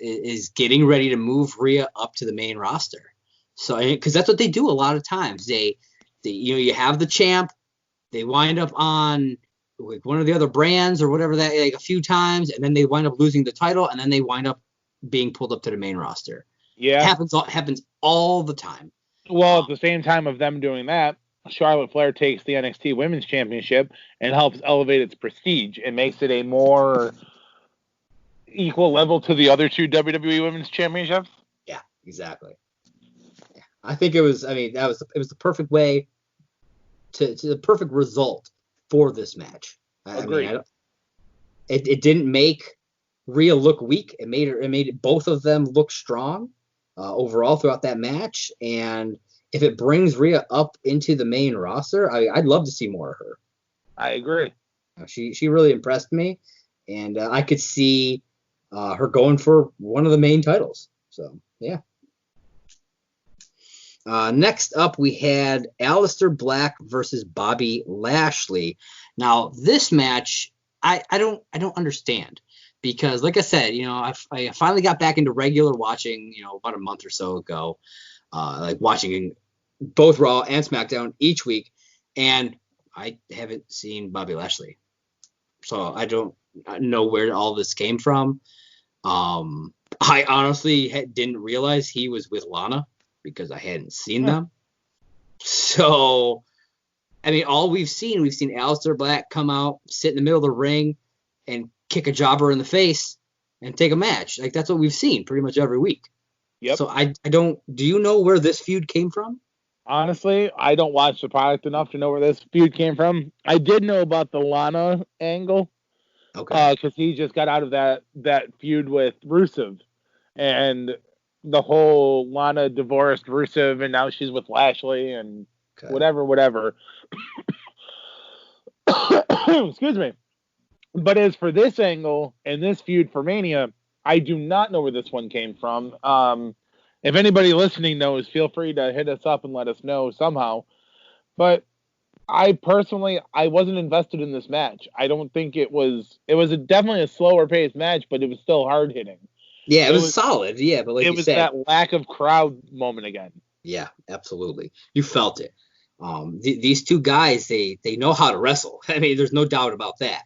getting ready to move Rhea up to the main roster. So, because that's what they do a lot of times. They you have the champ, they wind up on like one of the other brands or whatever that, like a few times, and then they wind up losing the title, and then they wind up being pulled up to the main roster. Yeah, happens all the time. Well, at the same time of them doing that, Charlotte Flair takes the NXT Women's Championship and helps elevate its prestige and makes it a more equal level to the other two WWE Women's Championships. Yeah, exactly. Yeah. I think it was. I mean, it was the perfect way to the perfect result for this match. Agreed. It didn't make Rhea look weak. It made both of them look strong overall throughout that match. And if it brings Rhea up into the main roster, I'd love to see more of her. I agree. She really impressed me, and I could see her going for one of the main titles. So yeah. Next up, we had Aleister Black versus Bobby Lashley. Now, this match, I don't understand because, like I said, I finally got back into regular watching, about a month or so ago, like watching both Raw and SmackDown each week, and I haven't seen Bobby Lashley, so I don't know where all this came from. I honestly didn't realize he was with Lana because I hadn't seen them. So, I mean, all we've seen Aleister Black come out, sit in the middle of the ring, and kick a jobber in the face and take a match. Like, that's what we've seen pretty much every week. Yep. So I don't. Do you know where this feud came from? Honestly, I don't watch the product enough to know where this feud came from. I did know about the Lana angle. Okay. Because he just got out of that feud with Rusev, and the whole Lana divorced Rusev, and now she's with Lashley, and whatever. Excuse me. But as for this angle and this feud for Mania, I do not know where this one came from. If anybody listening knows, feel free to hit us up and let us know somehow. But I personally, I wasn't invested in this match. I don't think it was definitely a slower paced match, but it was still hard hitting. Yeah, it was solid. Yeah, but like you said, it was that lack of crowd moment again. Yeah, absolutely. You felt it. These two guys, they know how to wrestle. I mean, there's no doubt about that.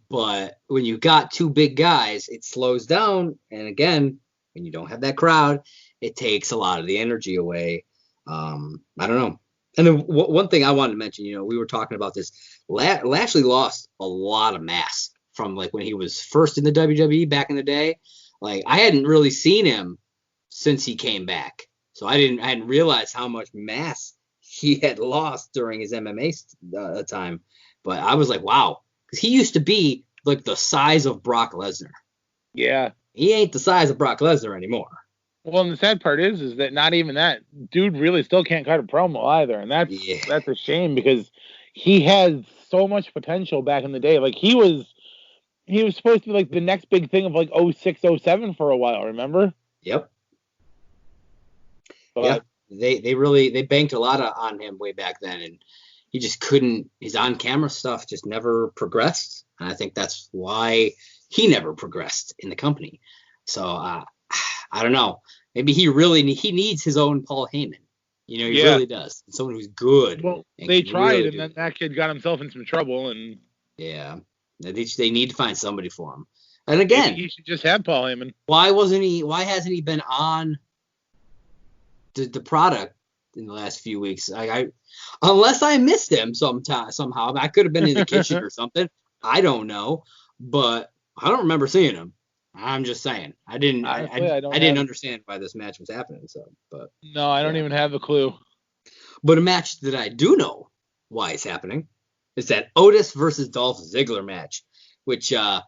But when you got two big guys, it slows down. And again, when you don't have that crowd, it takes a lot of the energy away. I don't know. And then one thing I wanted to mention, we were talking about this. Lashley lost a lot of mass from like when he was first in the WWE back in the day. Like I hadn't really seen him since he came back, so I hadn't realized how much mass he had lost during his MMA time. But I was like, wow, because he used to be like the size of Brock Lesnar. Yeah, he ain't the size of Brock Lesnar anymore. Well, and the sad part is that not even that dude really still can't cut a promo either, and that's a shame because he had so much potential back in the day. Like he was supposed to be like the next big thing of like 06, 07 for a while. Remember? Yep. But, yeah, they banked a lot on him way back then, and he just couldn't. His on camera stuff just never progressed, and I think that's why he never progressed in the company. So I don't know. Maybe he needs his own Paul Heyman. He really does. Someone who's good. Well, they tried, and then that kid got himself in some trouble. And yeah. They need to find somebody for him. And again, maybe he should just have Paul Heyman. Why hasn't he been on the product in the last few weeks? Unless I missed him somehow. I could have been in the kitchen or something. I don't know, but I don't remember seeing him. I'm just saying. I didn't understand why this match was happening. No, I don't even have a clue. But a match that I do know why it's happening is that Otis versus Dolph Ziggler match, which I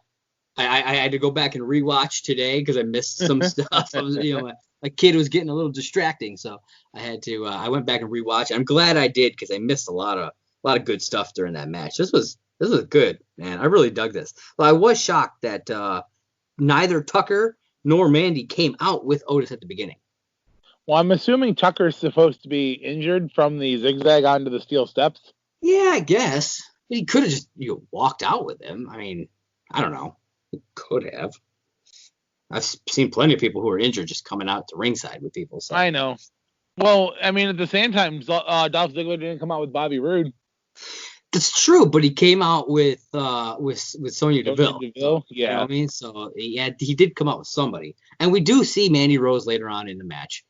had to go back and rewatch today because I missed some stuff. My kid was getting a little distracting, so I had to. I went back and rewatch. I'm glad I did because I missed a lot of good stuff during that match. This was good, man. I really dug this. Well, I was shocked that neither Tucker nor Mandy came out with Otis at the beginning. Well, I'm assuming Tucker's supposed to be injured from the zigzag onto the steel steps. Yeah, I guess he could have just walked out with him. I mean, I don't know. He could have. I've seen plenty of people who are injured just coming out to ringside with people. So. I know. Well, I mean, at the same time, Dolph Ziggler didn't come out with Bobby Roode. That's true, but he came out with Sonya Deville. Yeah. You know what I mean? So he did come out with somebody. And we do see Mandy Rose later on in the match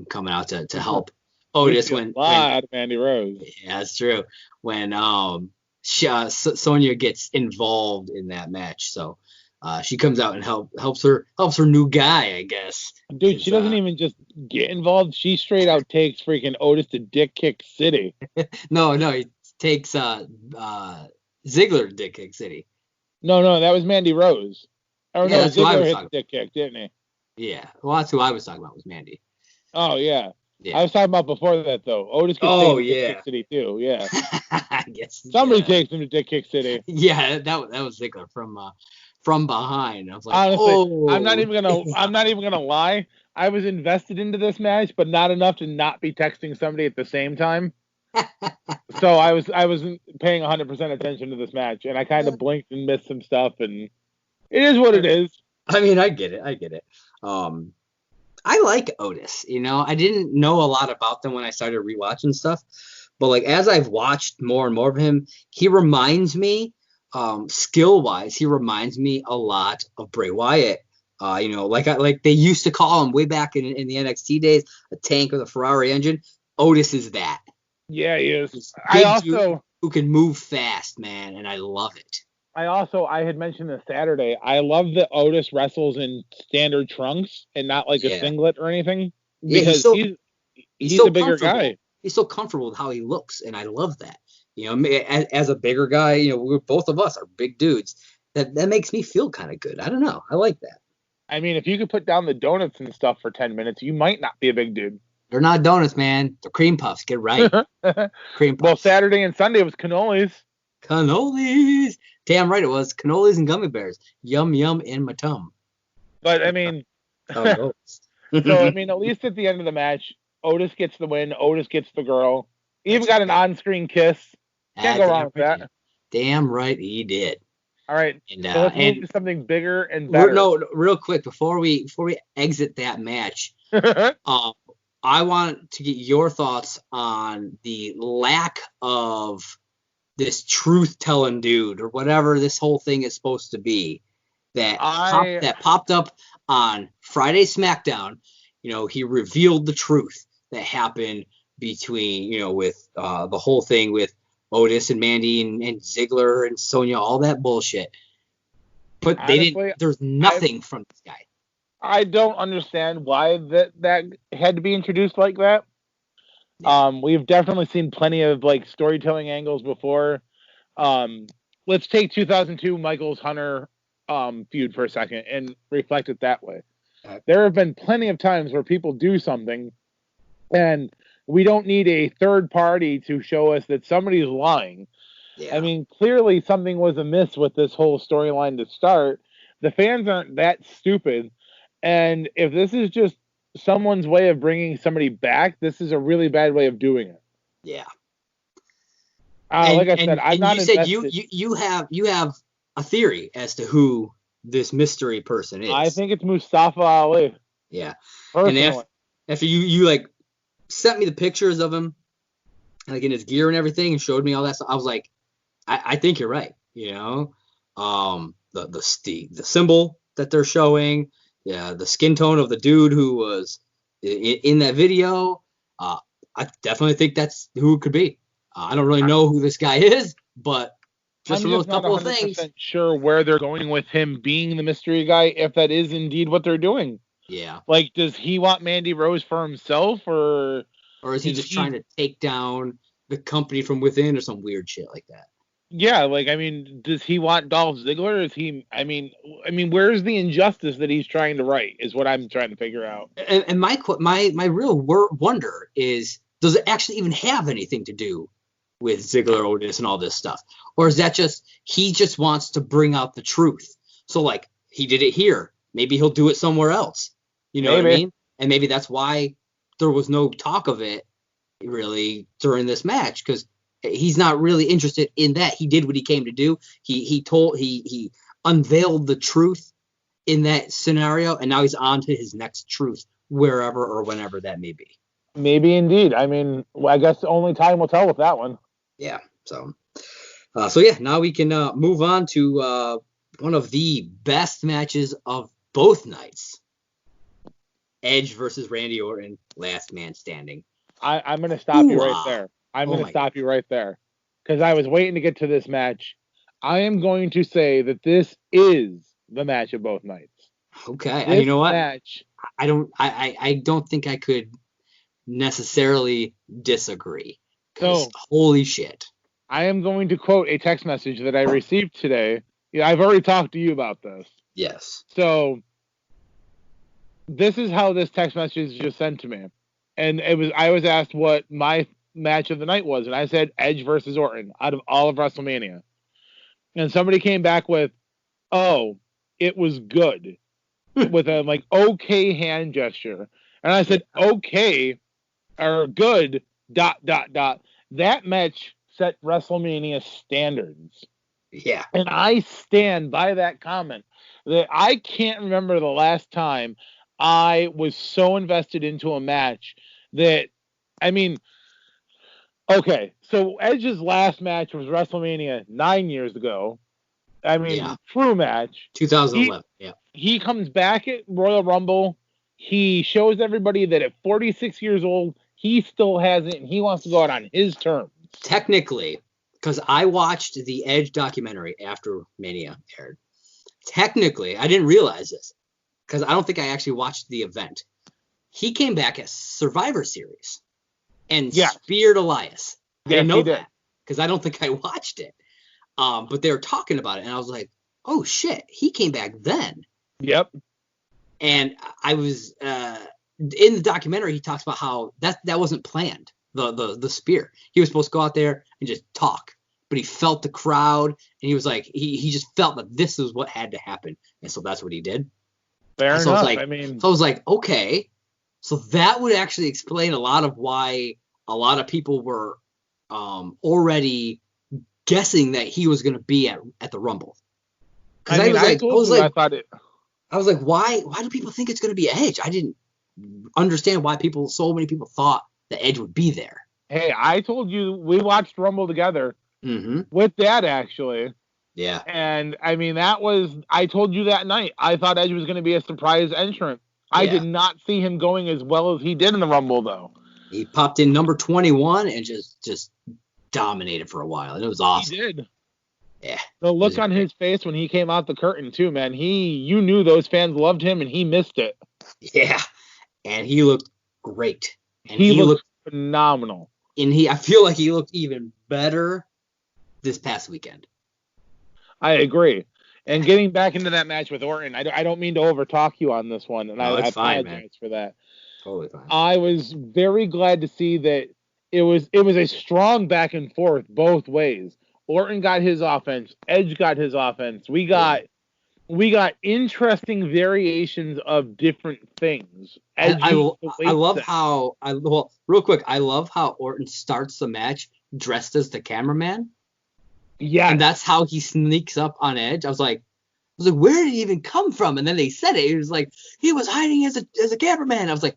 coming out to help Otis when Mandy Rose. Yeah, that's true. When Sonya gets involved in that match. So she comes out and helps her new guy, I guess. Dude, she doesn't even just get involved. She straight out takes freaking Otis to Dick Kick City. No, he takes Ziggler to Dick Kick City. No, that was Mandy Rose. Oh yeah, no, that's Ziggler hit the Dick Kick, didn't he? Yeah, well, that's who I was talking about, was Mandy. Oh yeah. I was talking about before that though. Otis gets taken to Dick Kick City too. Yeah. I guess somebody takes him to Dick Kick City. Yeah, that was Ziggler from behind. I was like, honestly, I'm not even gonna lie. I was invested into this match, but not enough to not be texting somebody at the same time. So I wasn't paying 100% attention to this match, and I kind of blinked and missed some stuff, and it is what it is. I mean, I get it. I like Otis. I didn't know a lot about them when I started rewatching stuff, but like as I've watched more and more of him, he reminds me, skill-wise, he reminds me a lot of Bray Wyatt. Like they used to call him way back in the NXT days, a tank with a Ferrari engine. Otis is that. Yeah, he is. Who can move fast, man, and I love it. I had mentioned this Saturday. I love that Otis wrestles in standard trunks and not like a singlet or anything. Because he's so a bigger guy. He's so comfortable with how he looks, and I love that. As a bigger guy, both of us are big dudes. That makes me feel kind of good. I don't know. I like that. I mean, if you could put down the donuts and stuff for 10 minutes, you might not be a big dude. They're not donuts, man. They're cream puffs. Get right. Cream puffs. Well, Saturday and Sunday was cannolis. Cannolis. Damn right it was. Cannolis and gummy bears. Yum, yum in my tum. But, I mean... So, I mean, at least at the end of the match, Otis gets the win. Otis gets the girl. He even got an on-screen kiss. Can't go wrong with that. Damn right he did. All right. So let's move to something bigger and better. No, real quick, before we exit that match, I want to get your thoughts on the lack of this truth-telling dude or whatever this whole thing is supposed to be that popped up on Friday SmackDown. He revealed the truth that happened between, with the whole thing with Otis and Mandy and Ziggler and Sonya, all that bullshit. But there's nothing from this guy. I don't understand why that had to be introduced like that. Yeah. We've definitely seen plenty of like storytelling angles before. Let's take 2002 Michaels Hunter feud for a second and reflect it that way. There have been plenty of times where people do something and we don't need a third party to show us that somebody's lying. Yeah. I mean, clearly something was amiss with this whole storyline to start. The fans aren't that stupid. And if this is just someone's way of bringing somebody back, this is a really bad way of doing it. Yeah. Like I said, I'm not invested. You have a theory as to who this mystery person is. I think it's Mustafa Ali. Yeah. Personally. And after you like sent me the pictures of him, like in his gear and everything, and showed me all that stuff, I was like, I think you're right. the symbol that they're showing, the skin tone of the dude who was in that video. I definitely think that's who it could be. I don't really know who this guy is, but just from those couple of things, sure where they're going with him being the mystery guy, if that is indeed what they're doing. Yeah. Like, does he want Mandy Rose for himself, or is he just trying to take down the company from within, or some weird shit like that? Yeah, like, I mean, does he want Dolph Ziggler? Is he? I mean, where's the injustice that he's trying to right? Is what I'm trying to figure out. And my real wonder is, does it actually even have anything to do with Ziggler, Otis, and all this stuff, or is that just he just wants to bring out the truth? So like he did it here, maybe he'll do it somewhere else. You know what I mean? And maybe that's why there was no talk of it really during this match, because he's not really interested in that. He did what he came to do. He unveiled the truth in that scenario, and now he's on to his next truth, wherever or whenever that may be. Maybe indeed. I mean, I guess only time will tell with that one. Yeah. So yeah, now we can move on to one of the best matches of both nights. Edge versus Randy Orton, last man standing. I'm going to stop you right there. I'm going to stop you right there, because I was waiting to get to this match. I am going to say that this is the match of both nights. Okay. And you know what? I don't think I could necessarily disagree. So, holy shit. I am going to quote a text message that I received today. Yeah, I've already talked to you about this. Yes. So this is how this text message is just sent to me. And I was asked what my match of the night was, and I said Edge versus Orton out of all of WrestleMania. And somebody came back with, "Oh, it was good," with a like okay hand gesture. And I said, "Okay, or good, ... That match set WrestleMania standards." Yeah. And I stand by that comment. That I can't remember the last time I was so invested into a match that, I mean, okay, so Edge's last match was WrestleMania 9 years ago. I mean, true match. 2011, He comes back at Royal Rumble. He shows everybody that at 46 years old, he still has it, and he wants to go out on his terms. Technically, because I watched the Edge documentary after Mania aired. Technically, I didn't realize this, because I don't think I actually watched the event. He came back as Survivor Series and speared Elias. I didn't know that, because I don't think I watched it. But they were talking about it, and I was like, oh, shit, he came back then. Yep. And I was in the documentary, he talks about how that wasn't planned, the spear. He was supposed to go out there and just talk. But he felt the crowd, and he was like, he just felt that this is what had to happen. And so that's what he did. Fair enough. So I was like, okay. So that would actually explain a lot of why a lot of people were already guessing that he was going to be at the Rumble. Because I was like, why do people think it's going to be Edge? I didn't understand why so many people thought that Edge would be there. Hey, I told you we watched Rumble together with Dad, actually. Yeah. And I mean, I told you that night, I thought Edge was going to be a surprise entrant. I did not see him going as well as he did in the Rumble, though. He popped in number 21 and just dominated for a while. It was awesome. He did. Yeah. The look on his face when he came out the curtain, too, man. You knew those fans loved him, and he missed it. Yeah. And he looked great. And he looked phenomenal. And I feel like he looked even better this past weekend. I agree. And getting back into that match with Orton, I don't mean to overtalk you on this one, and I apologize for that. Totally fine. I was very glad to see that it was a strong back and forth both ways. Orton got his offense, Edge got his offense. We got interesting variations of different things. I love how real quick, I love how Orton starts the match dressed as the cameraman. Yeah. And that's how he sneaks up on Edge. I was like, where did he even come from? And then they said it. He was like, he was hiding as a cameraman. I was like,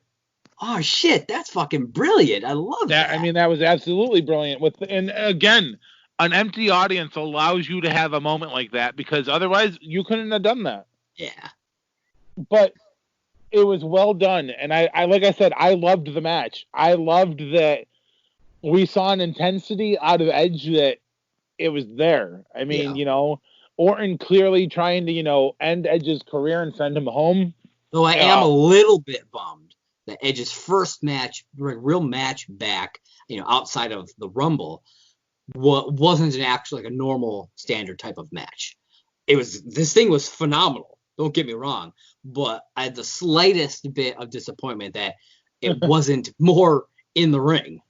oh shit, that's fucking brilliant. I love that. I mean, that was absolutely brilliant. And again, an empty audience allows you to have a moment like that, because otherwise you couldn't have done that. Yeah. But it was well done, and I like I said, I loved the match. I loved that we saw an intensity out of Edge that it was there. I mean, Orton clearly trying to, end Edge's career and send him home. Though I am a little bit bummed that Edge's first match, real match back, outside of the Rumble, wasn't an actual, like a normal standard type of match. This thing was phenomenal. Don't get me wrong, but I had the slightest bit of disappointment that it wasn't more in the ring.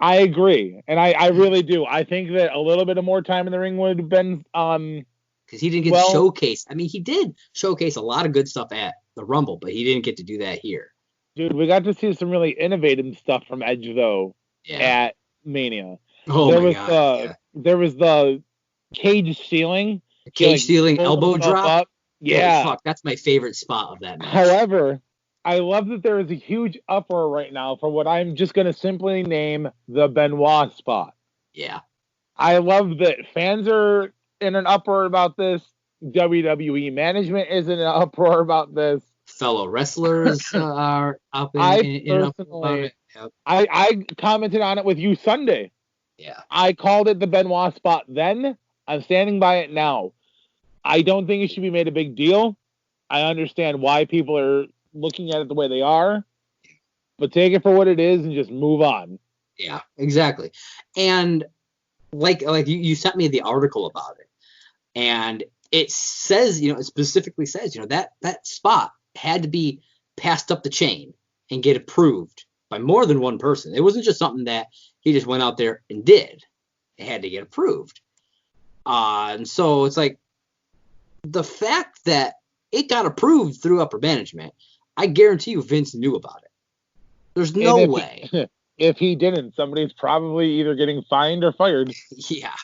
I agree, and I really do. I think that a little bit of more time in the ring would have been because he didn't get to showcase. I mean, he did showcase a lot of good stuff at the Rumble, but he didn't get to do that here. Dude, we got to see some really innovative stuff from Edge though at Mania. Oh my God! There was the cage ceiling. The cage ceiling elbow drop. Up. Yeah. Fuck, that's my favorite spot of that match. However, I love that there is a huge uproar right now for what I'm just going to simply name the Benoit spot. Yeah. I love that fans are in an uproar about this. WWE management is in an uproar about this. Fellow wrestlers are up in an uproar about it. Yep. I commented on it with you Sunday. Yeah. I called it the Benoit spot then. I'm standing by it now. I don't think it should be made a big deal. I understand why people are looking at it the way they are, but take it for what it is and just move on. Yeah, exactly. And like you sent me the article about it, and it says, it specifically says, that spot had to be passed up the chain and get approved by more than one person. It wasn't just something that he just went out there and did. It had to get approved. And so it's like the fact that it got approved through upper management, I guarantee you Vince knew about it. There's no way. If he didn't, somebody's probably either getting fined or fired. Yeah.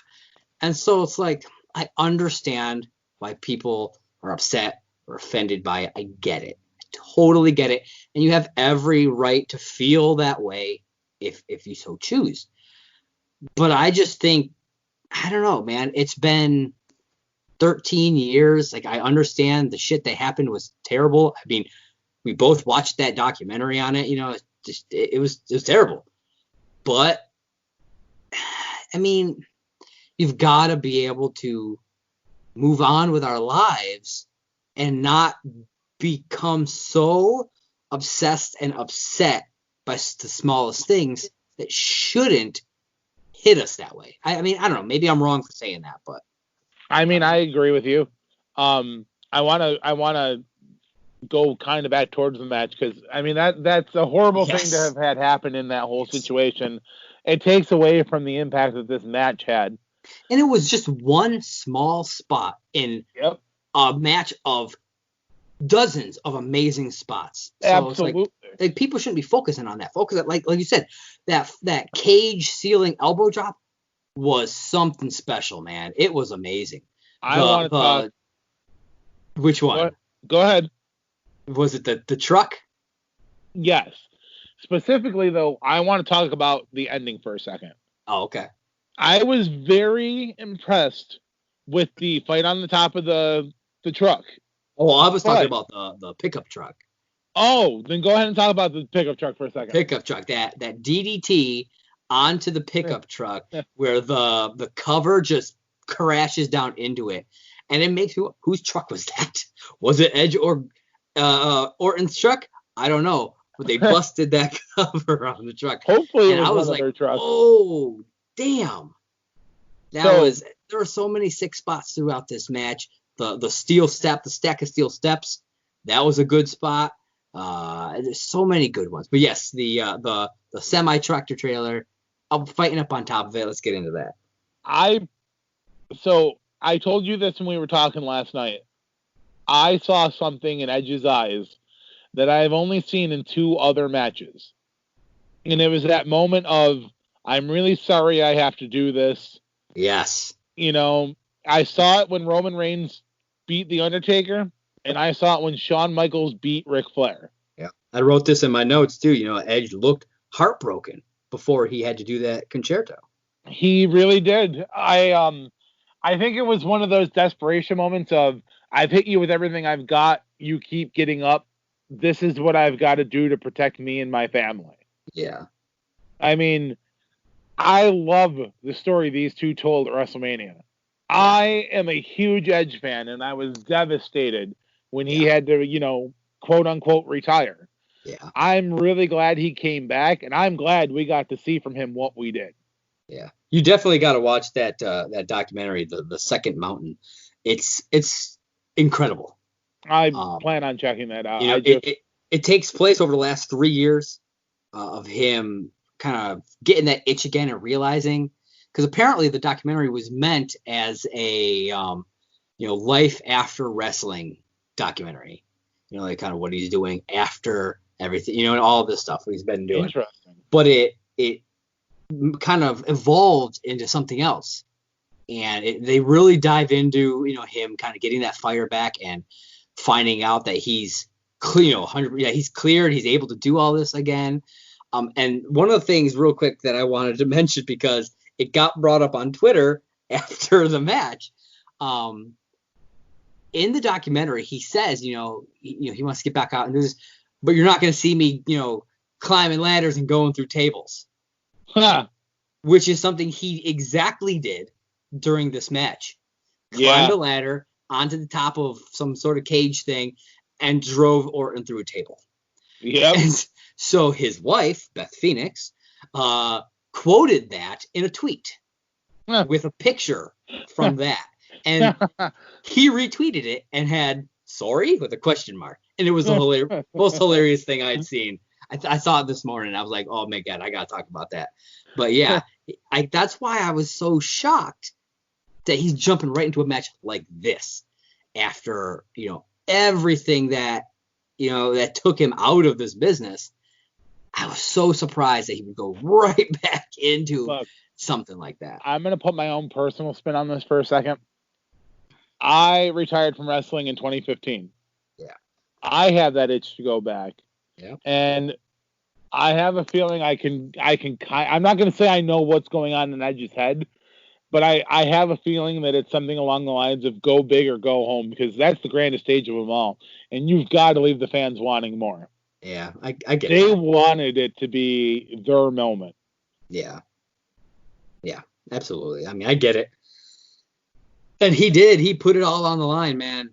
And so it's like, I understand why people are upset or offended by it. I get it. I totally get it. And you have every right to feel that way if you so choose. But I just think, I don't know, man. It's been 13 years. Like, I understand the shit that happened was terrible. I mean, we both watched that documentary on it. It was terrible. But I mean, you've got to be able to move on with our lives and not become so obsessed and upset by the smallest things that shouldn't hit us that way. I mean, I don't know. Maybe I'm wrong for saying that, but I mean, I agree with you. I want to go kind of back towards the match because I mean that's a horrible thing to have had happen in that whole situation. It takes away from the impact that this match had. And it was just one small spot in a match of dozens of amazing spots. So Absolutely. It's like people shouldn't be focusing on that. Focus on, like you said, that cage ceiling elbow drop was something special, man. It was amazing. I want to talk. Which one? Go ahead. Was it the truck? Yes. Specifically, though, I want to talk about the ending for a second. Oh, okay. I was very impressed with the fight on the top of the truck. Oh, I was talking about the pickup truck. Oh, then go ahead and talk about the pickup truck for a second. Pickup truck, that DDT onto the pickup truck where the cover just crashes down into it. And it makes me, whose truck was that? Was it Edge or Orton's truck? I don't know. But they busted that cover on the truck. Hopefully and it was I was one like, of their trucks. Oh, damn. There were so many sick spots throughout this match. The steel step, the stack of steel steps, that was a good spot. There's so many good ones. But yes, the semi tractor trailer, I'm fighting up on top of it. Let's get into that. So I told you this when we were talking last night. I saw something in Edge's eyes that I have only seen in 2 other matches. And it was that moment of, I'm really sorry I have to do this. Yes. I saw it when Roman Reigns beat The Undertaker, and I saw it when Shawn Michaels beat Ric Flair. Yeah. I wrote this in my notes, too. Edge looked heartbroken before he had to do that concerto. He really did. I think it was one of those desperation moments of, I've hit you with everything I've got. You keep getting up. This is what I've got to do to protect me and my family. Yeah. I mean, I love the story these two told at WrestleMania. Yeah. I am a huge Edge fan, and I was devastated when he had to, quote unquote, retire. Yeah. I'm really glad he came back, and I'm glad we got to see from him what we did. Yeah. You definitely got to watch that documentary, the Second Mountain. It's incredible. I plan on checking that out. It takes place over the last 3 years of him kind of getting that itch again and realizing, because apparently the documentary was meant as a life after wrestling documentary, like kind of what he's doing after everything, and all this stuff what he's been doing. Interesting. But it kind of evolved into something else, and they really dive into him kind of getting that fire back and finding out that he's clear, 100. Yeah, he's cleared. He's able to do all this again. And one of the things real quick that I wanted to mention, because it got brought up on Twitter after the match, in the documentary, he says, he wants to get back out and do this, but you're not going to see me, climbing ladders and going through tables, which is something he exactly did during this match. Climbed a ladder onto the top of some sort of cage thing and drove Orton through a table. Yep. And so his wife, Beth Phoenix, quoted that in a tweet with a picture from that. And he retweeted it and had "sorry" with a question mark. And it was the most hilarious thing I had seen. I saw it this morning. I was like, oh my God, I got to talk about that. But yeah, that's why I was so shocked that he's jumping right into a match like this after, everything that, that took him out of this business. I was so surprised that he would go right back into something like that. I'm going to put my own personal spin on this for a second. I retired from wrestling in 2015. Yeah. I have that itch to go back. Yeah. And I have a feeling I'm not going to say I know what's going on in Edge's head, but I have a feeling that it's something along the lines of go big or go home, because that's the grandest stage of them all. And you've got to leave the fans wanting more. Yeah, I get it. They wanted it to be their moment. Yeah. Yeah, absolutely. I mean, I get it. And he did. He put it all on the line, man.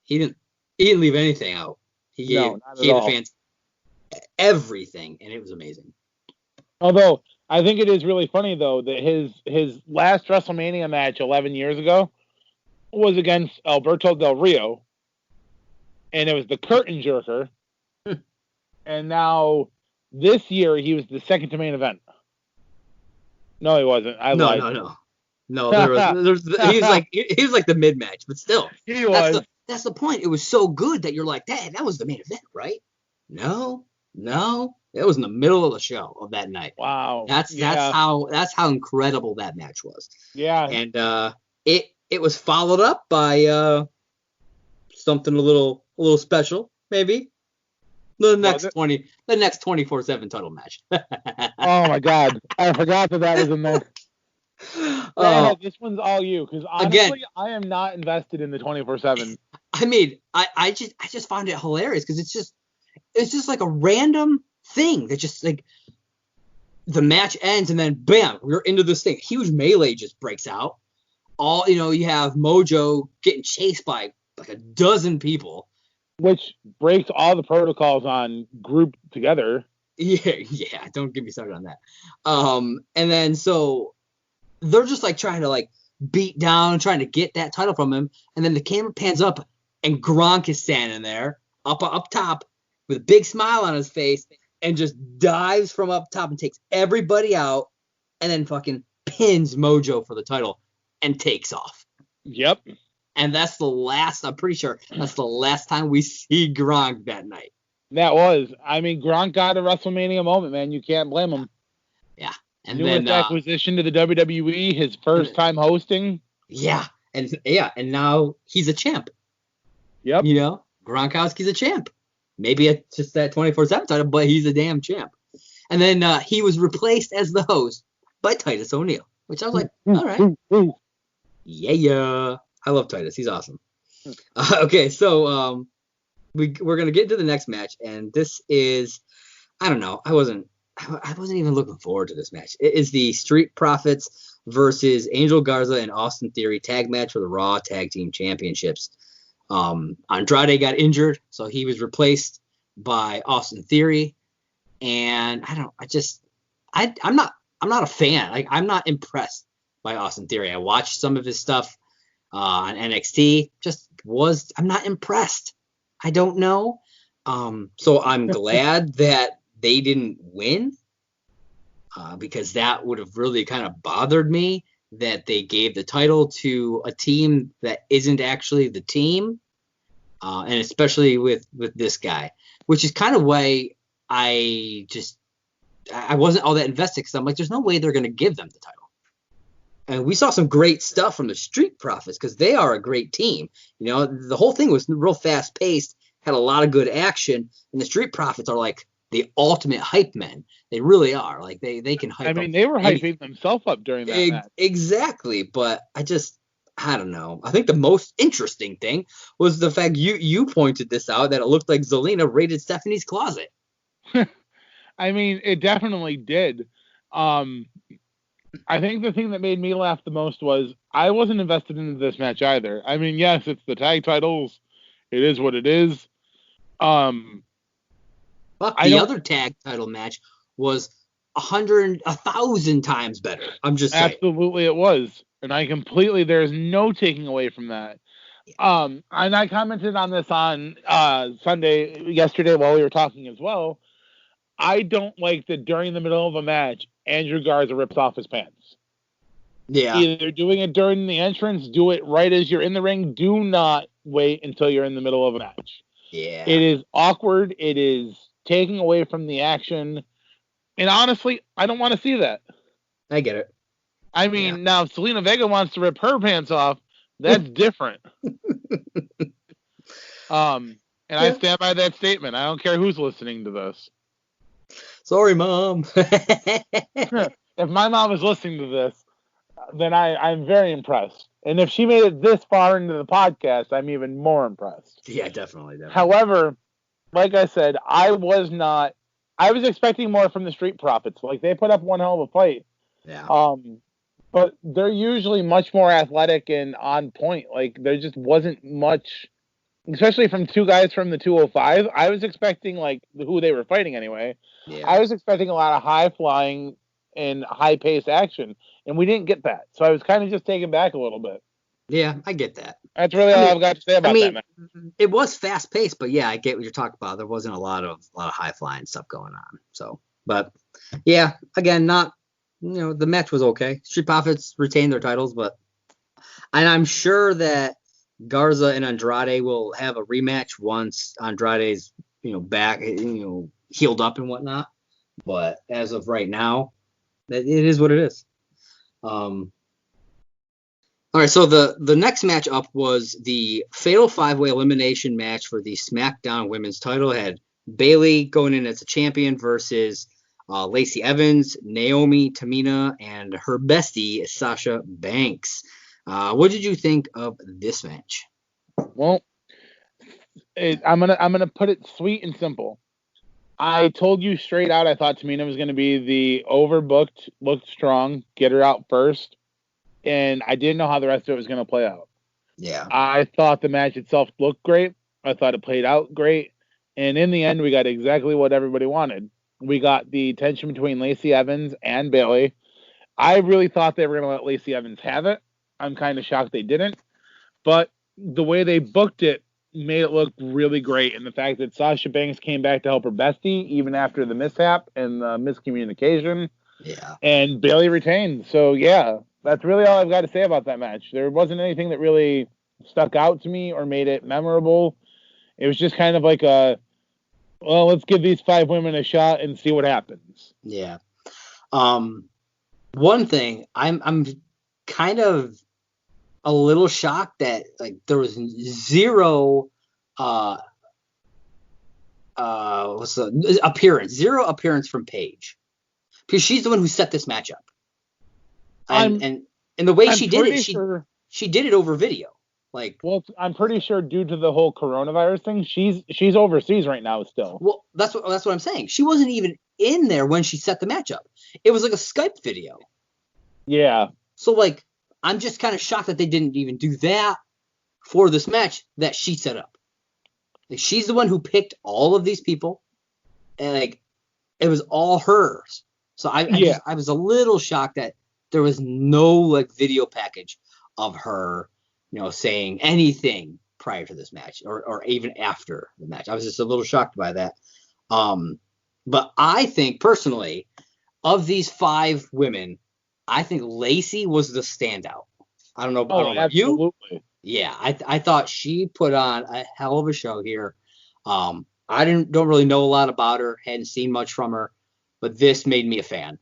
He didn't leave anything out. He gave the fans everything, and it was amazing. Although I think it is really funny though that his last WrestleMania match 11 years ago was against Alberto Del Rio, and it was the curtain jerker. And now this year he was the second to main event. No, he wasn't. No, there was he was like the mid match, but still. He was. That's the point. It was so good that you're like, that was the main event, right? No. It was in the middle of the show of that night. Wow. That's how incredible that match was. Yeah. And it was followed up by something a little special, maybe. The next 24/7 title match. Oh my God, I forgot that was in there. This one's all you, because honestly, again, I am not invested in the 24/7. I mean, I just found it hilarious because it's just like a random thing that just like the match ends and then bam, we're into this thing. Huge melee just breaks out. You have Mojo getting chased by like a dozen people. Which breaks all the protocols on group together. Yeah, don't get me started on that. And then so they're just like trying to like beat down, trying to get that title from him, and then the camera pans up and Gronk is standing there up top with a big smile on his face and just dives from up top and takes everybody out and then fucking pins Mojo for the title and takes off. Yep. And I'm pretty sure that's the last time we see Gronk that night. That was. I mean, Gronk got a WrestleMania moment, man. You can't blame him. Yeah. And newest acquisition to the WWE, his first time hosting. Yeah. And now he's a champ. Yep. Gronkowski's a champ. Maybe it's just that 24/7 title, but he's a damn champ. And then he was replaced as the host by Titus O'Neil. which I was like, all right. Yeah. I love Titus. He's awesome. Okay, so we're gonna get into the next match, and this is, I don't know, I wasn't even looking forward to this match. It is the Street Profits versus Angel Garza and Austin Theory tag match for the Raw Tag Team Championships. Andrade got injured, so he was replaced by Austin Theory, and I'm not a fan. Like, I'm not impressed by Austin Theory. I watched some of his stuff on NXT. I'm not impressed. I don't know. So I'm glad that they didn't win, because that would have really kind of bothered me that they gave the title to a team that isn't actually the team, and especially with this guy, which is kind of why I wasn't all that invested, because I'm like, there's no way they're going to give them the title. And we saw some great stuff from the Street Profits, because they are a great team. You know, the whole thing was real fast paced, had a lot of good action, and the Street Profits are like the ultimate hype men. They really are. Like, they can hype. I mean, they were hyping themselves up during that match. Exactly, but I don't know. I think the most interesting thing was the fact you pointed this out, that it looked like Zelina raided Stephanie's closet. I mean, it definitely did. I think the thing that made me laugh the most was I wasn't invested into this match either. I mean, yes, it's the tag titles. It is what it is. But the other tag title match was 1,000 times better. I'm just saying. Absolutely, it was. And there's no taking away from that. And I commented on this on yesterday while we were talking as well. I don't like that during the middle of a match, Andrew Garza rips off his pants. Yeah. Either doing it during the entrance, do it right as you're in the ring. Do not wait until you're in the middle of a match. Yeah. It is awkward. It is taking away from the action. And honestly, I don't want to see that. I get it. I mean, Now if Selena Vega wants to rip her pants off, that's different. And I stand by that statement. I don't care who's listening to this. Sorry, Mom. If my mom is listening to this, then I'm very impressed. And if she made it this far into the podcast, I'm even more impressed. Yeah, definitely. However, like I said, I was expecting more from the Street Profits. Like, they put up one hell of a fight. Yeah. But they're usually much more athletic and on point. Like, there just wasn't much, especially from two guys from the 205. I was expecting, like, who they were fighting anyway. Yeah. I was expecting a lot of high-flying and high-paced action, and we didn't get that. So I was kind of just taken back a little bit. Yeah, I get that. That's really all I've got to say about that match. It was fast-paced, but yeah, I get what you're talking about. There wasn't a lot of high-flying stuff going on. So, but yeah, again, the match was okay. Street Profits retained their titles, and I'm sure that Garza and Andrade will have a rematch once Andrade's, back, healed up and whatnot. But as of right now, it is what it is. All right, so the next match up was the Fatal 5-Way Elimination match for the SmackDown Women's title. It had Bayley going in as a champion versus Lacey Evans, Naomi, Tamina, and her bestie, Sasha Banks. What did you think of this match? Well, I'm gonna put it sweet and simple. I told you straight out I thought Tamina was going to be the overbooked, looked strong, get her out first, and I didn't know how the rest of it was going to play out. Yeah. I thought the match itself looked great. I thought it played out great, and in the end, we got exactly what everybody wanted. We got the tension between Lacey Evans and Bayley. I really thought they were going to let Lacey Evans have it. I'm kind of shocked they didn't, but the way they booked it made it look really great, and the fact that Sasha Banks came back to help her bestie even after the mishap and the miscommunication. Yeah. And Bayley retained. So yeah, that's really all I've got to say about that match. There wasn't anything that really stuck out to me or made it memorable. It was just kind of like let's give these 5 women a shot and see what happens. Yeah. One thing, I'm kind of a little shocked that there was zero appearance from Paige, because she's the one who set this match up. And the way she did it, sure, she did it over video. Like, well, I'm pretty sure due to the whole coronavirus thing, she's overseas right now still. Well, that's what I'm saying. She wasn't even in there when she set the match up. It was like a Skype video. Yeah. So like, I'm just kind of shocked that they didn't even do that for this match that she set up. Like, she's the one who picked all of these people, and like, it was all hers. So I was a little shocked that there was no like video package of her, saying anything prior to this match or even after the match. I was just a little shocked by that. But I think personally, of these 5 women, I think Lacey was the standout. I don't know about you. Yeah, I thought she put on a hell of a show here. I don't really know a lot about her, hadn't seen much from her, but this made me a fan.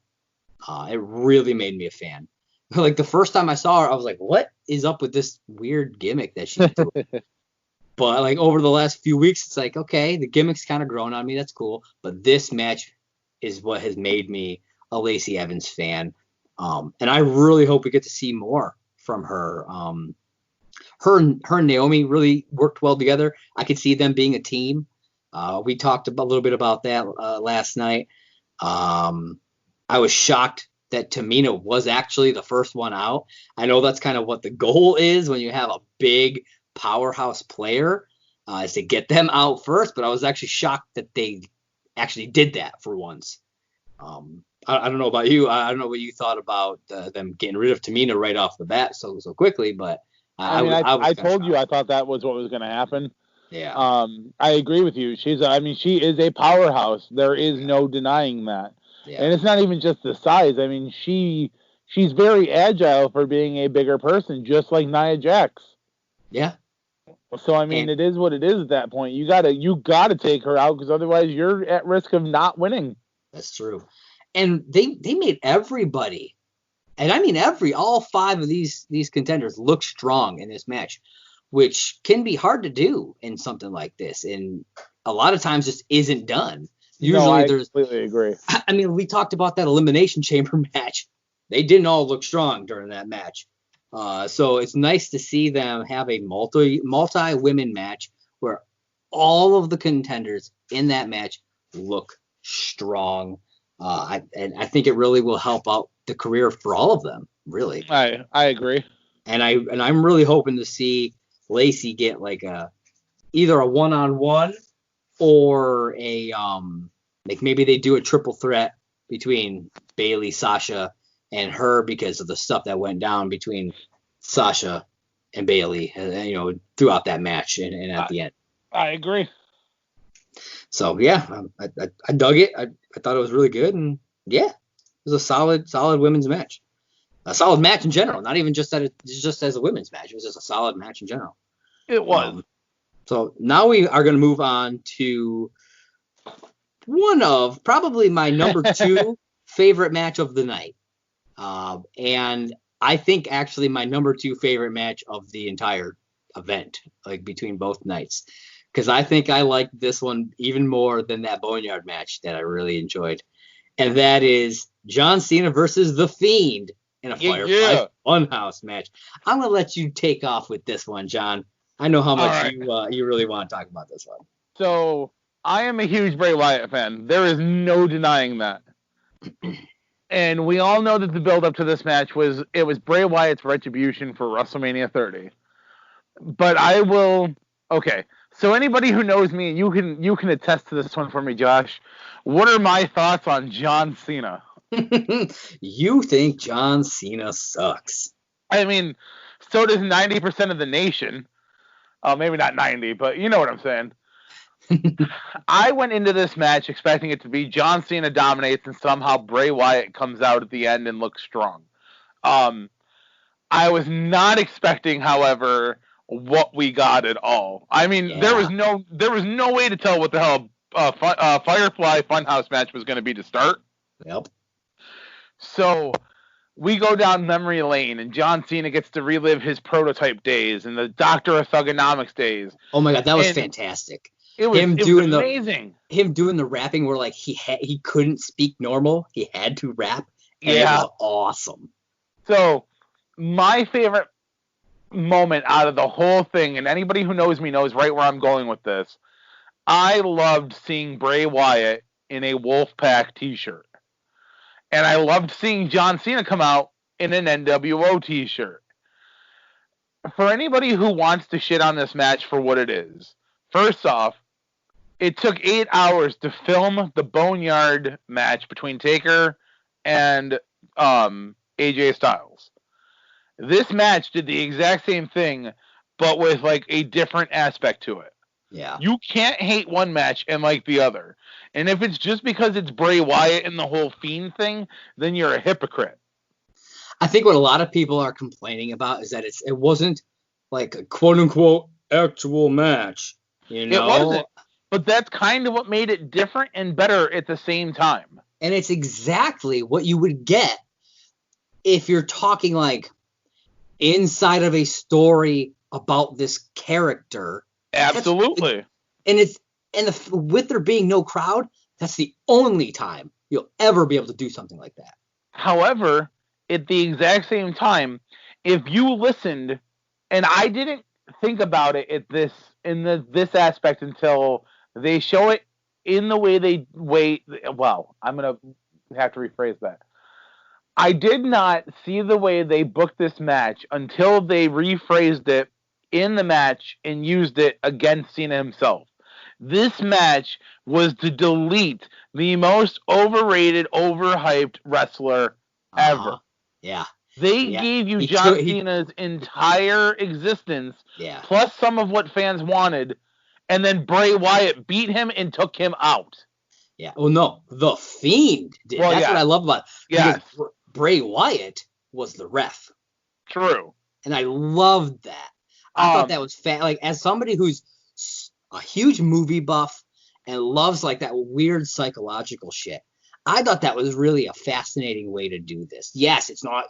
It really made me a fan. Like, the first time I saw her, I was like, what is up with this weird gimmick that she's doing? But like, over the last few weeks, it's like, okay, the gimmick's kind of grown on me. That's cool. But this match is what has made me a Lacey Evans fan. And I really hope we get to see more from her. Her and Naomi really worked well together. I could see them being a team. We talked a little bit about that last night. I was shocked that Tamina was actually the first one out. I know that's kind of what the goal is when you have a big powerhouse player, is to get them out first. But I was actually shocked that they actually did that for once. I don't know about you. I don't know what you thought about them getting rid of Tamina right off the bat so quickly, but I told you I thought that was what was going to happen. Yeah. I agree with you. She is a powerhouse. There is no denying that. Yeah. And it's not even just the size. I mean, she's very agile for being a bigger person, just like Nia Jax. Yeah. So I mean, it is what it is at that point. You gotta take her out, because otherwise you're at risk of not winning. That's true. And they made everybody, and I mean all 5 of these contenders look strong in this match, which can be hard to do in something like this, and a lot of times just isn't done. Usually, I completely agree. I mean, we talked about that Elimination Chamber match. They didn't all look strong during that match. So it's nice to see them have a multi-women match where all of the contenders in that match look strong. I think it really will help out the career for all of them, really. I agree. And I'm really hoping to see Lacey get like either a one-on-one or a like maybe they do a triple threat between Bayley, Sasha, and her, because of the stuff that went down between Sasha and Bayley, throughout that match and at the end. I agree. So yeah, I dug it. I thought it was really good, and yeah, it was a solid women's match. A solid match in general, not even just as a women's match. It was just a solid match in general. It was. So now we are going to move on to one of probably my number 2 favorite match of the night. And I think actually my number 2 favorite match of the entire event, like between both nights, because I think I liked this one even more than that Boneyard match that I really enjoyed. And that is John Cena versus The Fiend in a Firefly Funhouse match. I'm going to let you take off with this one, John. I know how much you really want to talk about this one. So I am a huge Bray Wyatt fan. There is no denying that. And we all know that the build up to this match was Bray Wyatt's retribution for WrestleMania 30. But so anybody who knows me, and you can attest to this one for me, Josh. What are my thoughts on John Cena? You think John Cena sucks? I mean, so does 90% of the nation. Maybe not 90, but you know what I'm saying. I went into this match expecting it to be John Cena dominates and somehow Bray Wyatt comes out at the end and looks strong. I was not expecting, however, what we got at all. I mean, there was no way to tell what the hell Firefly Funhouse match was going to be to start. Yep. So we go down memory lane, and John Cena gets to relive his prototype days and the Doctor of Thugonomics days. Oh my God, that was fantastic. It was amazing. Him doing the rapping where like he couldn't speak normal, he had to rap. And yeah, it was awesome. So, my favorite moment out of the whole thing, and anybody who knows me knows right where I'm going with this, I loved seeing Bray Wyatt in a Wolfpack t-shirt. And I loved seeing John Cena come out in an NWO t-shirt. For anybody who wants to shit on this match for what it is, first off, it took 8 hours to film the Boneyard match between Taker and AJ Styles. This match did the exact same thing, but with like a different aspect to it. Yeah. You can't hate one match and like the other. And if it's just because it's Bray Wyatt and the whole Fiend thing, then you're a hypocrite. I think what a lot of people are complaining about is that it wasn't like a quote unquote actual match. You know? It wasn't. But that's kind of what made it different and better at the same time. And it's exactly what you would get if you're talking like inside of a story about this character. Absolutely. With there being no crowd, that's the only time you'll ever be able to do something like that. However, at the exact same time, if you listened, and I didn't think about it in this aspect until they show it in the way they wait. Well, I'm gonna have to rephrase that. I did not see the way they booked this match until they rephrased it in the match and used it against Cena himself. This match was to delete the most overrated, overhyped wrestler ever. Yeah. They gave you John Cena's entire existence, plus some of what fans wanted, and then Bray Wyatt beat him and took him out. Yeah. Well, no, the Fiend did. Well, that's what I love about it. Yes. Bray Wyatt was the ref. True. And I loved that. I thought that was like, as somebody who's a huge movie buff and loves like that weird psychological shit, I thought that was really a fascinating way to do this. Yes, it's not,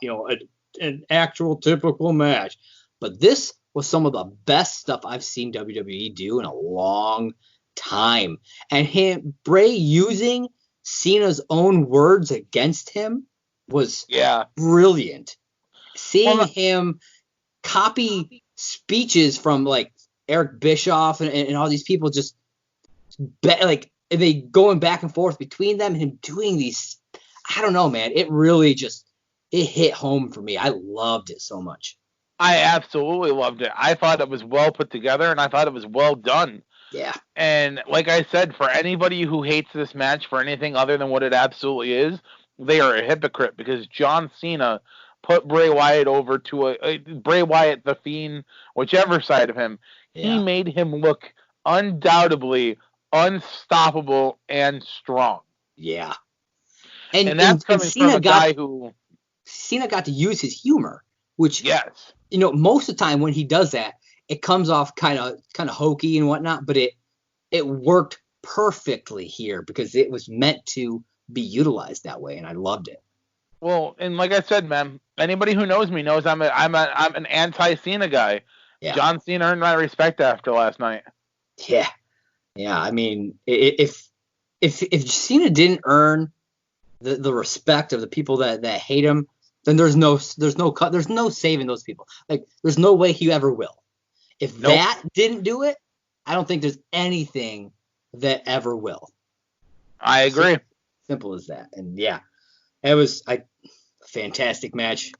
an actual typical match, but this was some of the best stuff I've seen WWE do in a long time. And Bray using Cena's own words against him was brilliant. Seeing him copy speeches from like Eric Bischoff and all these people just they going back and forth between them and him doing these, I don't know, man. It really it hit home for me. I loved it so much. I absolutely loved it. I thought it was well put together and I thought it was well done. Yeah. And like I said, for anybody who hates this match for anything other than what it absolutely is, they are a hypocrite because John Cena put Bray Wyatt over to Bray Wyatt, the Fiend, whichever side of him. Yeah. He made him look undoubtedly unstoppable and strong. Yeah. And that's coming from a guy who... Cena got to use his humor, which, most of the time when he does that, it comes off kind of hokey and whatnot, but it worked perfectly here because it was meant to be utilized that way, and I loved it. Well, and like I said, man, anybody who knows me knows I'm an anti-Cena guy. Yeah. John Cena earned my respect after last night. Yeah. Yeah, I mean, if Cena didn't earn the respect of the people that hate him, then there's no saving those people. Like, there's no way he ever will. If that didn't do it, I don't think there's anything that ever will. I agree. Simple as that. And yeah, it was a fantastic match.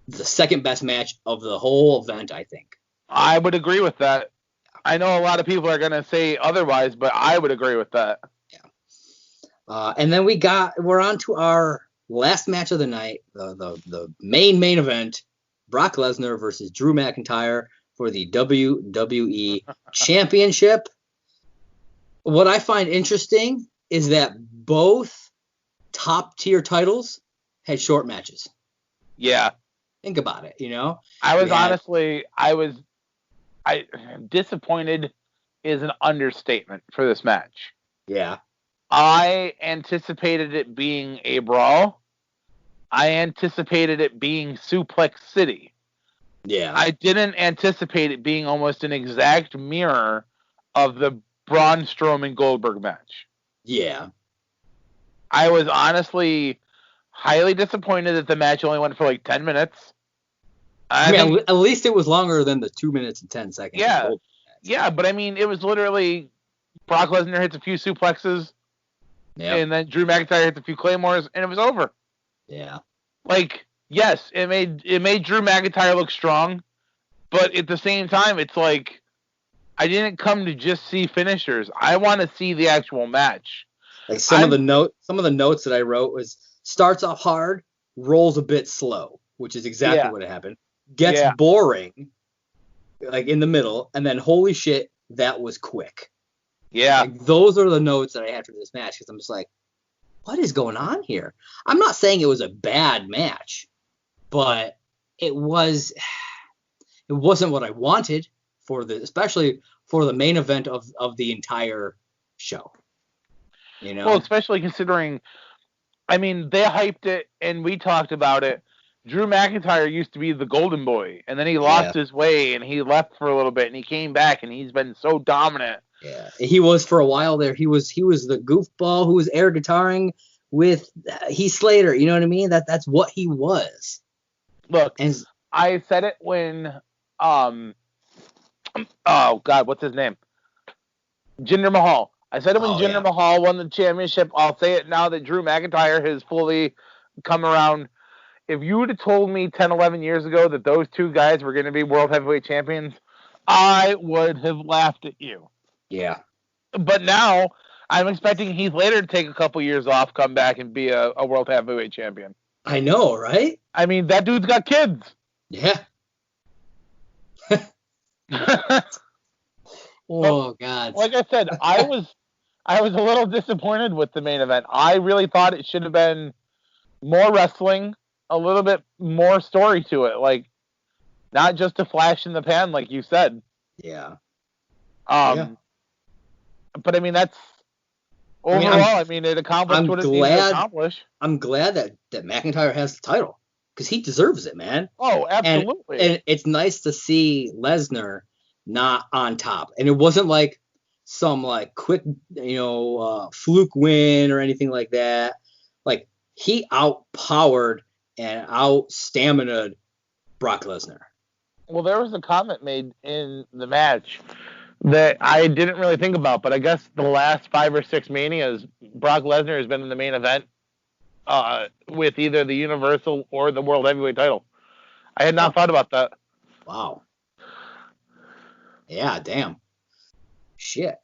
The second best match of the whole event, I think. I would agree with that. I know a lot of people are going to say otherwise, but I would agree with that. Yeah. And then we're on to our last match of the night, the main event, Brock Lesnar versus Drew McIntyre for the WWE Championship. What I find interesting is that both top tier titles had short matches. Yeah. Think about it, disappointed is an understatement for this match. Yeah. I anticipated it being a brawl. I anticipated it being Suplex City. Yeah. I didn't anticipate it being almost an exact mirror of the Braun Strowman Goldberg match. Yeah. I was honestly highly disappointed that the match only went for like 10 minutes. I mean, at least it was longer than the 2 minutes and 10 seconds. Yeah. Yeah, but I mean, it was literally Brock Lesnar hits a few suplexes, and then Drew McIntyre hits a few claymores, and it was over. Yeah. Like, yes, it made Drew McIntyre look strong, but at the same time, it's like, I didn't come to just see finishers. I want to see the actual match. Like some of the notes that I wrote was starts off hard, rolls a bit slow, which is exactly what happened. Gets boring, like in the middle, and then holy shit, that was quick. Yeah. Like, those are the notes that I had for this match, because I'm just like, what is going on here? I'm not saying it was a bad match, but it wasn't what I wanted especially for the main event of the entire show. You know? Well, especially considering, I mean, they hyped it and we talked about it. Drew McIntyre used to be the golden boy, and then he lost his way and he left for a little bit and he came back and he's been so dominant. Yeah, he was for a while there. He was the goofball who was air guitaring with Heath Slater. You know what I mean? That's what he was. Look, and I said it when oh God, what's his name? Jinder Mahal. I said it when Jinder Mahal won the championship. I'll say it now that Drew McIntyre has fully come around. If you would have told me 10, 11 years ago that those two guys were going to be world heavyweight champions, I would have laughed at you. Yeah. But now I'm expecting Heath Slater to take a couple years off, come back, and be a world heavyweight champion. I know, right? I mean, that dude's got kids. Yeah. Oh, God. Like I said, I was a little disappointed with the main event. I really thought it should have been more wrestling, a little bit more story to it, like not just a flash in the pan, like you said. Yeah. But I mean, that's overall. I mean, it accomplished what it needed to accomplish. I'm glad that McIntyre has the title because he deserves it, man. Oh, absolutely. And it's nice to see Lesnar not on top, and it wasn't like some like quick, fluke win or anything like that. Like he outpowered and out stamina'd Brock Lesnar. Well, there was a comment made in the match that I didn't really think about, but I guess the last 5 or 6 Manias, Brock Lesnar has been in the main event with either the Universal or the World Heavyweight title. I had not thought about that. Wow. Yeah, damn. Shit.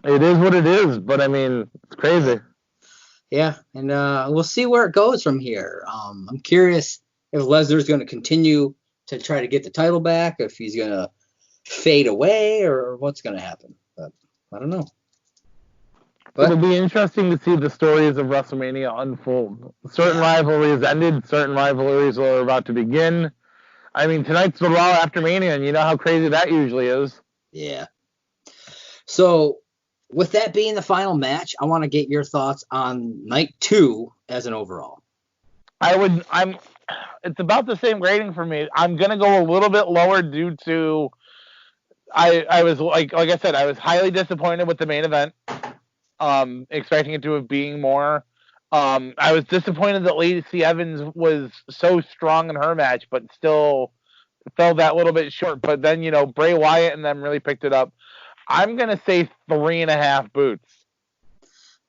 It is what it is, but I mean, it's crazy. Yeah, and we'll see where it goes from here. I'm curious if Lesnar's going to continue to try to get the title back, if he's going to fade away, or what's going to happen. But I don't know. But it'll be interesting to see the stories of WrestleMania unfold. Certain rivalries ended, certain rivalries are about to begin. I mean, tonight's the Raw after Mania, and you know how crazy that usually is. Yeah. So, with that being the final match, I want to get your thoughts on night 2 as an overall. It's about the same grading for me. I'm gonna go a little bit lower due to I was like I said, I was highly disappointed with the main event. Expecting it to have been more. I was disappointed that Lacey Evans was so strong in her match, but still fell that little bit short. But then, Bray Wyatt and them really picked it up. I'm going to say 3.5 boots.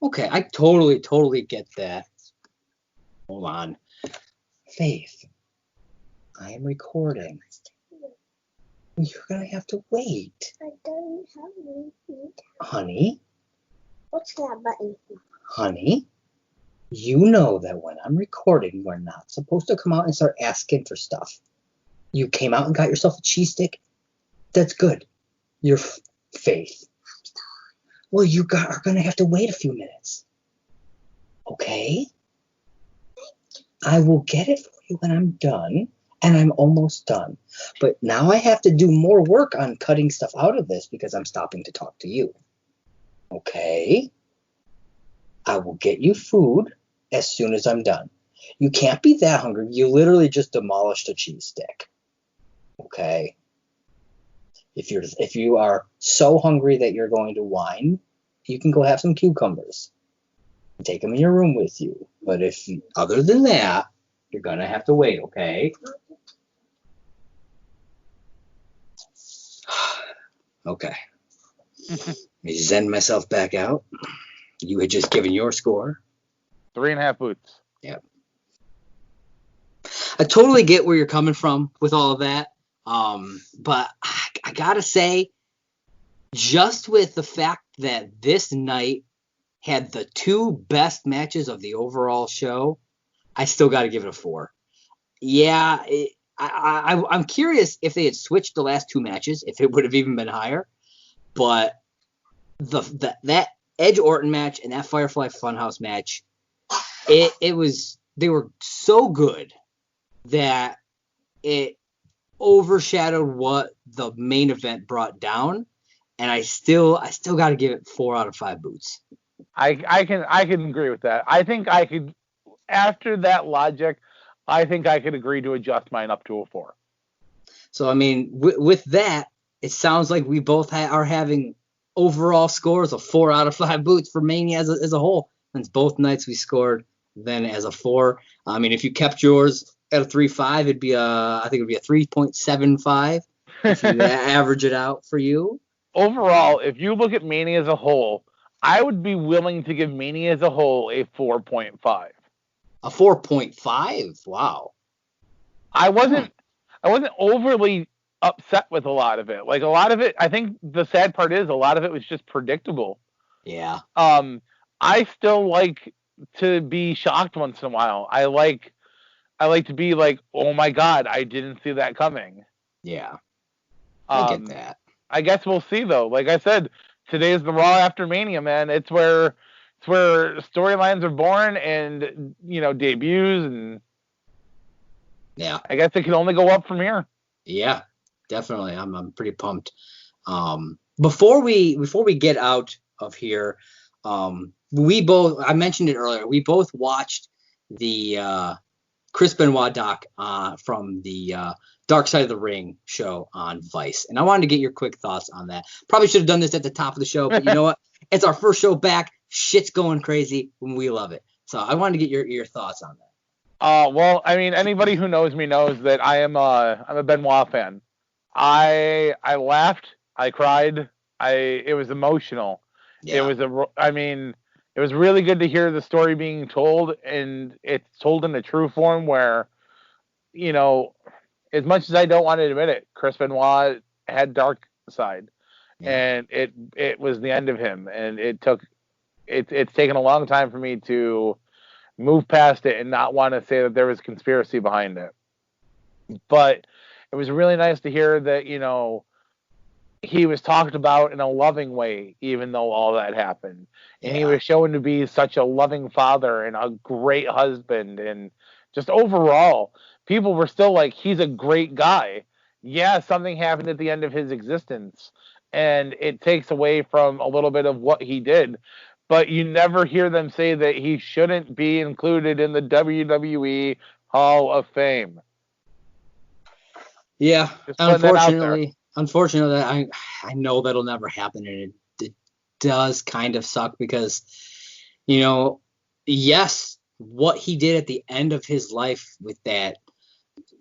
Okay, I totally get that. Hold on. Faith, I am recording. You're going to have to wait. I don't have any feet. Honey? What's that button? Honey, you know that when I'm recording, we're not supposed to come out and start asking for stuff. You came out and got yourself a cheese stick? That's good. You're Faith. Well, are going to have to wait a few minutes. Okay? I will get it for you when I'm done, and I'm almost done. But now I have to do more work on cutting stuff out of this because I'm stopping to talk to you. Okay? I will get you food as soon as I'm done. You can't be that hungry. You literally just demolished a cheese stick. Okay? If you are so hungry that you're going to whine, you can go have some cucumbers. take them in your room with you. But other than that, you're going to have to wait, okay? Okay. Let me zen myself back out. You had just given your score. 3.5 boots. Yep. I totally get where you're coming from with all of that. But I gotta say, just with the fact that this night had the 2 best matches of the overall show, I still got to give it a 4. Yeah, I'm curious if they had switched the last 2 matches, if it would have even been higher. But that Edge Orton match and that Firefly Funhouse match, they were so good that it overshadowed what the main event brought down, and I still got to give it 4 out of 5 boots. I can agree with that. I think I could, after that logic, I think I could agree to adjust mine up to a 4. So I mean, with that, it sounds like we both are having overall scores of 4 out of 5 boots for Mania as a whole. Since both nights we scored then as a 4. I mean, if you kept yours at a 3.5, it'd be I think it'd be a 3.75 if you average it out for you. Overall, if you look at Mania as a whole, I would be willing to give Mania as a whole a 4.5. A 4.5? Wow. I wasn't overly upset with a lot of it. Like, a lot of it, I think the sad part is a lot of it was just predictable. Yeah. I still like to be shocked once in a while. I like to be like, oh my God, I didn't see that coming. Yeah. I get that. I guess we'll see though. Like I said, today is the Raw after Mania, man. It's where storylines are born and, debuts, and yeah, I guess it can only go up from here. Yeah, definitely. I'm pretty pumped. Before we get out of here, I mentioned it earlier, we both watched the Chris Benoit doc from the Dark Side of the Ring show on Vice. And I wanted to get your quick thoughts on that. Probably should have done this at the top of the show, but you know what? It's our first show back. Shit's going crazy and we love it. So I wanted to get your thoughts on that. Well, I mean, anybody who knows me knows that I'm a Benoit fan. I laughed, I cried, it was emotional. Yeah. It was really good to hear the story being told, and it's told in a true form where, as much as I don't want to admit it, Chris Benoit had dark side, and it was the end of him, and it's taken a long time for me to move past it and not want to say that there was conspiracy behind it. But it was really nice to hear that, he was talked about in a loving way, even though all that happened. And he was shown to be such a loving father and a great husband. And just overall, people were still like, he's a great guy. Yeah, something happened at the end of his existence, and it takes away from a little bit of what he did. But you never hear them say that he shouldn't be included in the WWE Hall of Fame. Yeah, unfortunately, I know that'll never happen, and it does kind of suck because, yes, what he did at the end of his life with that,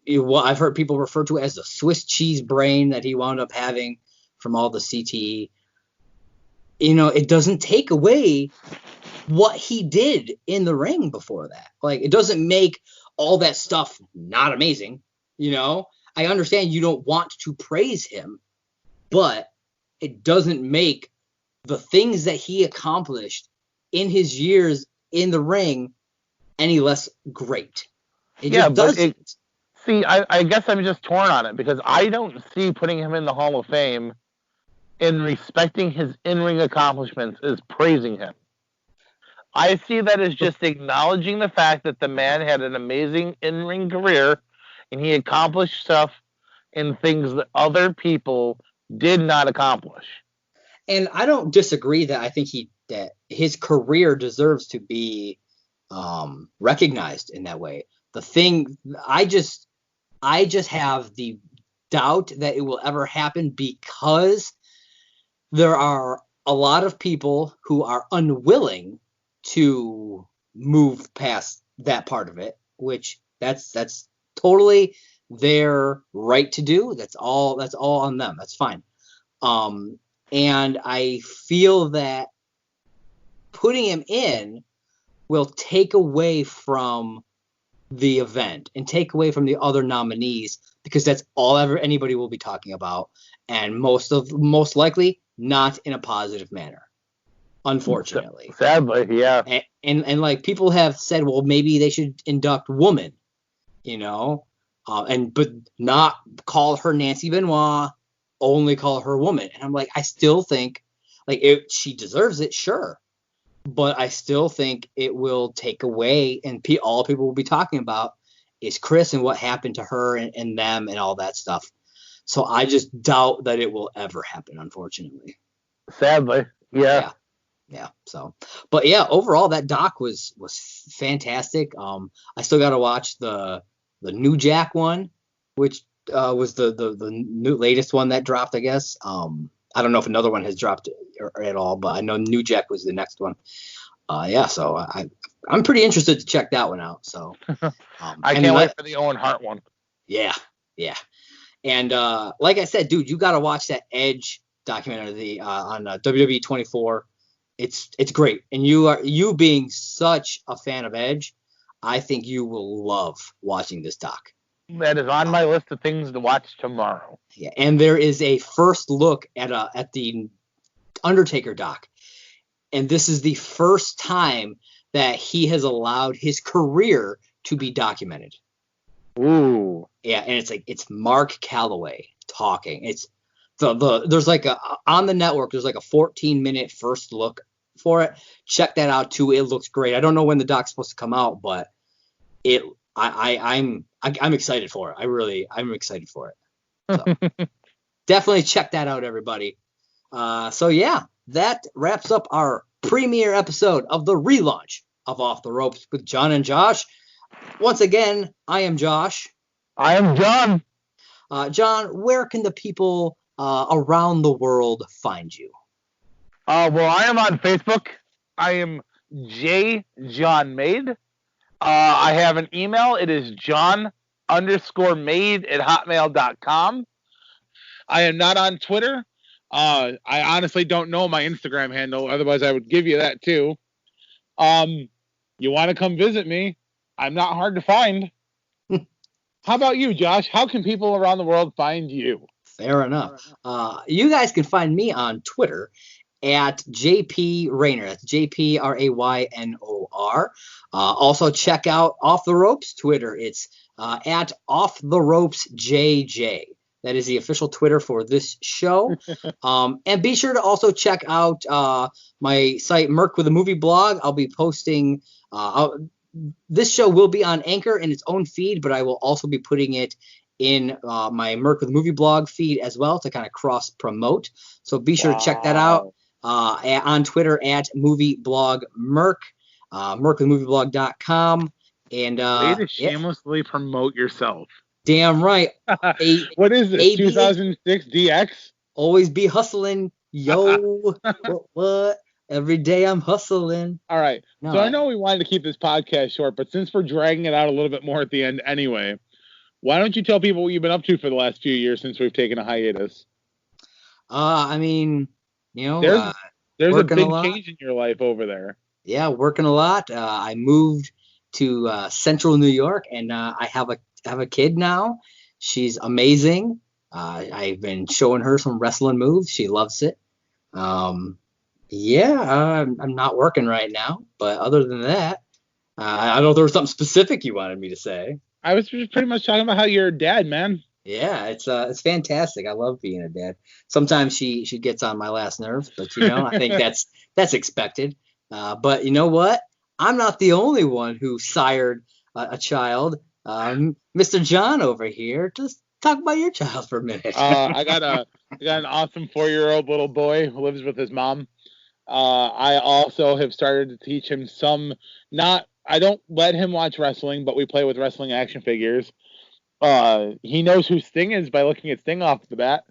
what I've heard people refer to as the Swiss cheese brain that he wound up having from all the CTE, it doesn't take away what he did in the ring before that. Like, it doesn't make all that stuff not amazing, I understand you don't want to praise him, but it doesn't make the things that he accomplished in his years in the ring any less great. It just doesn't. I guess I'm just torn on it because I don't see putting him in the Hall of Fame and respecting his in-ring accomplishments as praising him. I see that as just acknowledging the fact that the man had an amazing in-ring career and he accomplished stuff and things that other people did not accomplish. And I don't disagree that I think that his career deserves to be recognized in that way. The thing, I just have the doubt that it will ever happen because there are a lot of people who are unwilling to move past that part of it, which that's totally their right to do. That's all on them. That's fine. And I feel that putting him in will take away from the event and take away from the other nominees, because that's all anybody will be talking about, and most likely not in a positive manner, unfortunately. Sadly, yeah. And like people have said, well, maybe they should induct woman, but not call her Nancy Benoit, only call her woman. And I'm like, I still think like she deserves it, sure. But I still think it will take away, and all people will be talking about is Chris and what happened to her and them and all that stuff. So I just doubt that it will ever happen, unfortunately. Sadly, yeah. Yeah. So, but yeah, overall that doc was fantastic. I still got to watch the New Jack one, which was the new latest one that dropped, I guess. I don't know if another one has dropped at all, but I know New Jack was the next one. So I'm pretty interested to check that one out. So I can't wait for the Owen Hart one. Yeah. And like I said, dude, you got to watch that Edge documentary on WWE 24. It's great, and you being such a fan of Edge, I think you will love watching this doc. That is on my list of things to watch tomorrow. Yeah, and there is a first look at the Undertaker doc, and this is the first time that he has allowed his career to be documented. Ooh. Yeah, and it's Mark Calloway talking. It's there's like on the network. There's like a 14-minute first look for it. Check that out too. It looks great. I don't know when the doc's supposed to come out, but I'm excited for it. I'm excited for it. So definitely check that out, everybody. So yeah, that wraps up our premiere episode of the relaunch of Off the Ropes with John and Josh. Once again, I am Josh. I am John. John, where can the people around the world find you? Well, I am on Facebook. I am J. John Made. I have an email. It is john_made@hotmail.com. I am not on Twitter. I honestly don't know my Instagram handle. Otherwise, I would give you that too. You want to come visit me? I'm not hard to find. How about you, Josh? How can people around the world find you? Fair enough. You guys can find me on Twitter at JP Raynor. That's JPRAYNOR. Also check out Off the Ropes Twitter. It's at Off the Ropes JJ. That is the official Twitter for this show. And be sure to also check out my site, Merc with a Movie Blog. I'll be posting. This show will be on Anchor in its own feed, but I will also be putting it in my Merc with a Movie Blog feed as well to kind of cross promote. So be sure to check that out. On Twitter at MovieBlogMerc, mercwithmovieblog.com. And way to shamelessly promote yourself. Damn right. What is this, 2006 DX? Always be hustling. Yo, what? Every day I'm hustling. All right. So I know we wanted to keep this podcast short, but since we're dragging it out a little bit more at the end anyway, why don't you tell people what you've been up to for the last few years since we've taken a hiatus? I mean, there's a big change in your life over there. Yeah, working a lot. I moved to Central New York, and I have a kid now. She's amazing. I've been showing her some wrestling moves. She loves it. I'm not working right now, but other than that, I don't know if there was something specific you wanted me to say. I was just pretty much talking about how you're a dad, man. Yeah, it's fantastic. I love being a dad. Sometimes she gets on my last nerves, but I think that's expected. But you know what? I'm not the only one who sired a child. Mr. John over here, just talk about your child for a minute. I got an awesome 4-year-old little boy who lives with his mom. I also have started to teach him I don't let him watch wrestling, but we play with wrestling action figures. He knows who Sting is by looking at Sting off the bat.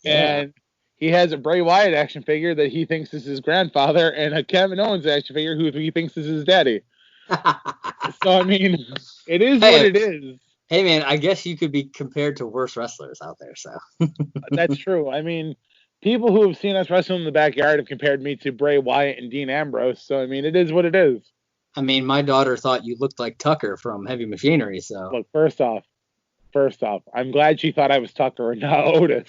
Yeah. And he has a Bray Wyatt action figure that he thinks is his grandfather, and a Kevin Owens action figure who he thinks is his daddy. So, I mean, it is what it is. Hey, man, I guess you could be compared to worse wrestlers out there, so. That's true. I mean, people who have seen us wrestle in the backyard have compared me to Bray Wyatt and Dean Ambrose, so, I mean, it is what it is. I mean, my daughter thought you looked like Tucker from Heavy Machinery, so. Look, first off, I'm glad she thought I was Tucker and not Otis.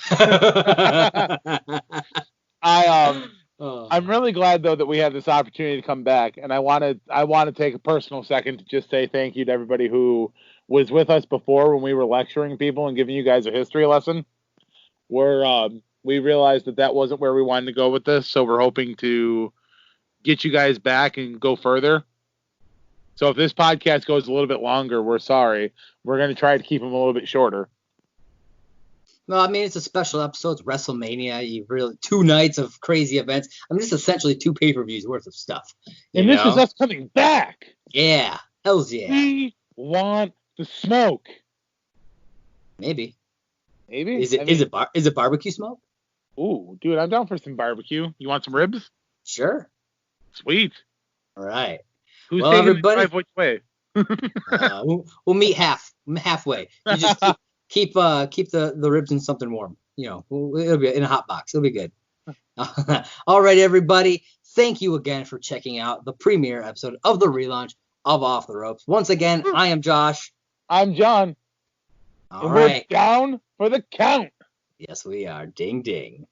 I'm really glad though that we had this opportunity to come back, and I want to take a personal second to just say thank you to everybody who was with us before when we were lecturing people and giving you guys a history lesson. We realized that wasn't where we wanted to go with this, so we're hoping to get you guys back and go further. So if this podcast goes a little bit longer, we're sorry. We're going to try to keep them a little bit shorter. Well, I mean, it's a special episode. It's WrestleMania. You really 2 nights of crazy events. I mean, it's essentially 2 pay-per-views worth of stuff. And this is us coming back. Yeah. Hells yeah. We want the smoke. Maybe. Is it barbecue smoke? Ooh, dude, I'm down for some barbecue. You want some ribs? Sure. Sweet. All right. Who's taking everybody? The drive which way? We'll meet halfway. You just keep the ribs in something warm. It'll be in a hot box. It'll be good. All right, everybody. Thank you again for checking out the premiere episode of the relaunch of Off the Ropes. Once again, I am Josh. I'm John. All right. We're down for the count. Yes, we are. Ding, ding.